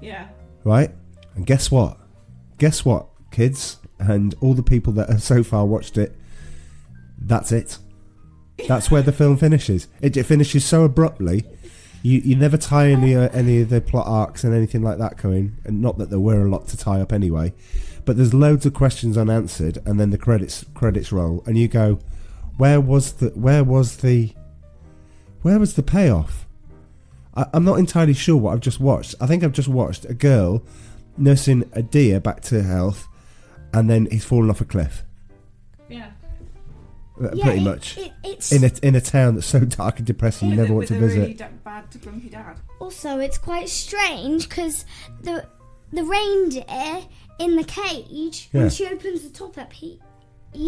Yeah. Right? And guess what? Guess what, kids? And all the people that have so far watched it, that's it. That's where the film finishes. It finishes so abruptly. You never tie any of the plot arcs and anything like that going, and not that there were a lot to tie up anyway. But there's loads of questions unanswered, and then the credits roll, and you go, where was the payoff? I'm not entirely sure what I've just watched. I think I've just watched a girl nursing a deer back to health, and then he's fallen off a cliff. Yeah. Pretty much. It's in a town that's so dark and depressing, you never want to visit. With a really bad grumpy dad. Also, it's quite strange because the reindeer in the cage, when she opens the top up, he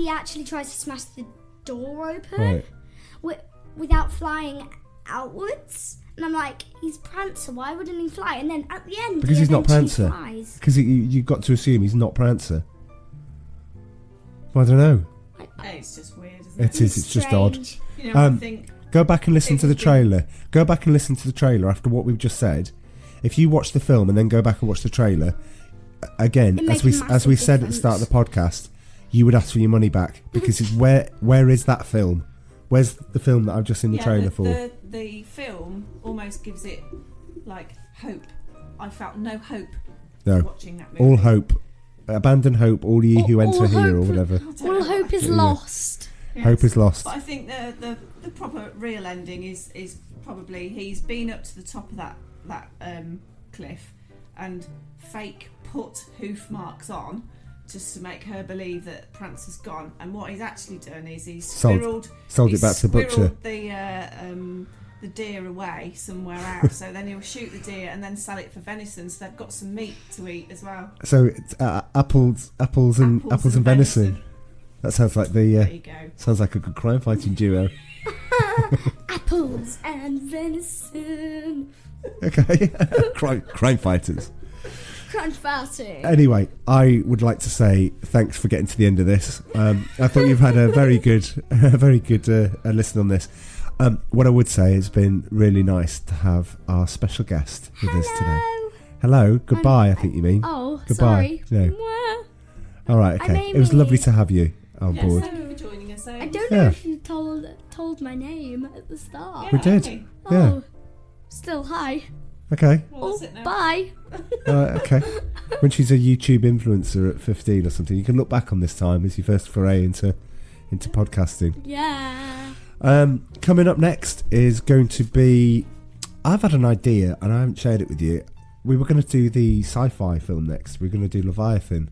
actually tries to smash the door open without flying outwards. And I'm like, he's Prancer, why wouldn't he fly? And then at the end, because he's not Prancer. Because you've got to assume he's not Prancer. Well, I don't know. It's just weird, isn't it? It is. It's just odd. You know, I think go back and listen to the trailer. Go back and listen to the trailer after what we've just said. If you watch the film and then go back and watch the trailer again, as we said at the start of the podcast, you would ask for your money back because it's where is that film? Where's the film that I've just seen the trailer for? The film almost gives it like hope. I felt no hope watching that movie. All hope. Abandon hope, all ye who enter here, or whatever. All hope is lost. Yes. Hope is lost. But I think the proper real ending is probably he's been up to the top of that cliff and fake put hoof marks on just to make her believe that Prancer's gone. And what he's actually done is he's sold it back to the butcher. The deer away somewhere else, so then he'll shoot the deer and then sell it for venison, so they've got some meat to eat as well. So it's apples and venison. That sounds like there you go. Sounds like a good crime fighting duo. apples and venison. Okay. Crime fighters. Crunch farting. Anyway, I would like to say thanks for getting to the end of this. I thought you've had a very good listen on this. What I would say, it's been really nice to have our special guest with us today. Hello, goodbye. I think you mean. Oh, goodbye. sorry. No. All right, okay. It was lovely to have you on board. Thank you for joining us. I don't know if you told my name at the start. We did. Okay. Yeah. Oh, still hi. Okay. What was it now? Bye. Okay. When she's a YouTube influencer at 15 or something, you can look back on this time as your first foray into podcasting. Yeah. Coming up next is going to be... I've had an idea and I haven't shared it with you. We were going to do the sci-fi film next. We're going to do Leviathan.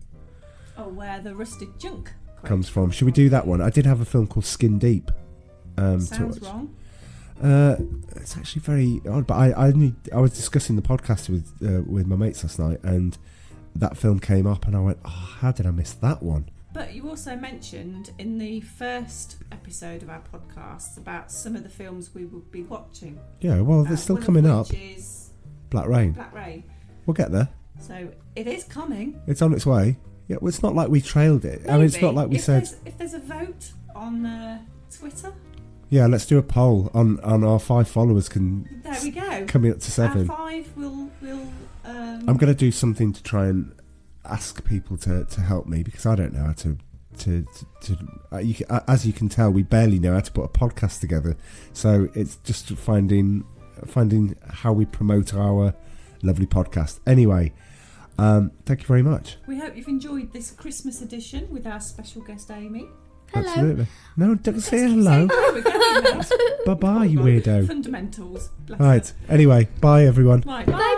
Oh, where the rusted junk comes from. Should we do that one? I did have a film called Skin Deep. Sounds wrong. It's actually very odd, but I was discussing the podcast with my mates last night, and that film came up, and I went, "Oh, how did I miss that one?" But you also mentioned in the first episode of our podcast about some of the films we will be watching. Yeah, well, they're still coming up. Which is Black Rain. Black Rain. We'll get there. So it is coming. It's on its way. Yeah, well, it's not like we trailed it. I mean, it's not like we said. If there's a vote on Twitter. Yeah, let's do a poll on our 5 followers. There we go. Coming up to 7. Our 5 will. I'm going to do something to try and ask people to help me, because I don't know how to as you can tell, we barely know how to put a podcast together. So it's just finding how we promote our lovely podcast. Anyway, thank you very much. We hope you've enjoyed this Christmas edition with our special guest Amy. Hello. Absolutely. No, don't say hello. Bye-bye, you weirdo. Fundamentals. Right. Anyway, bye everyone. Right. Bye.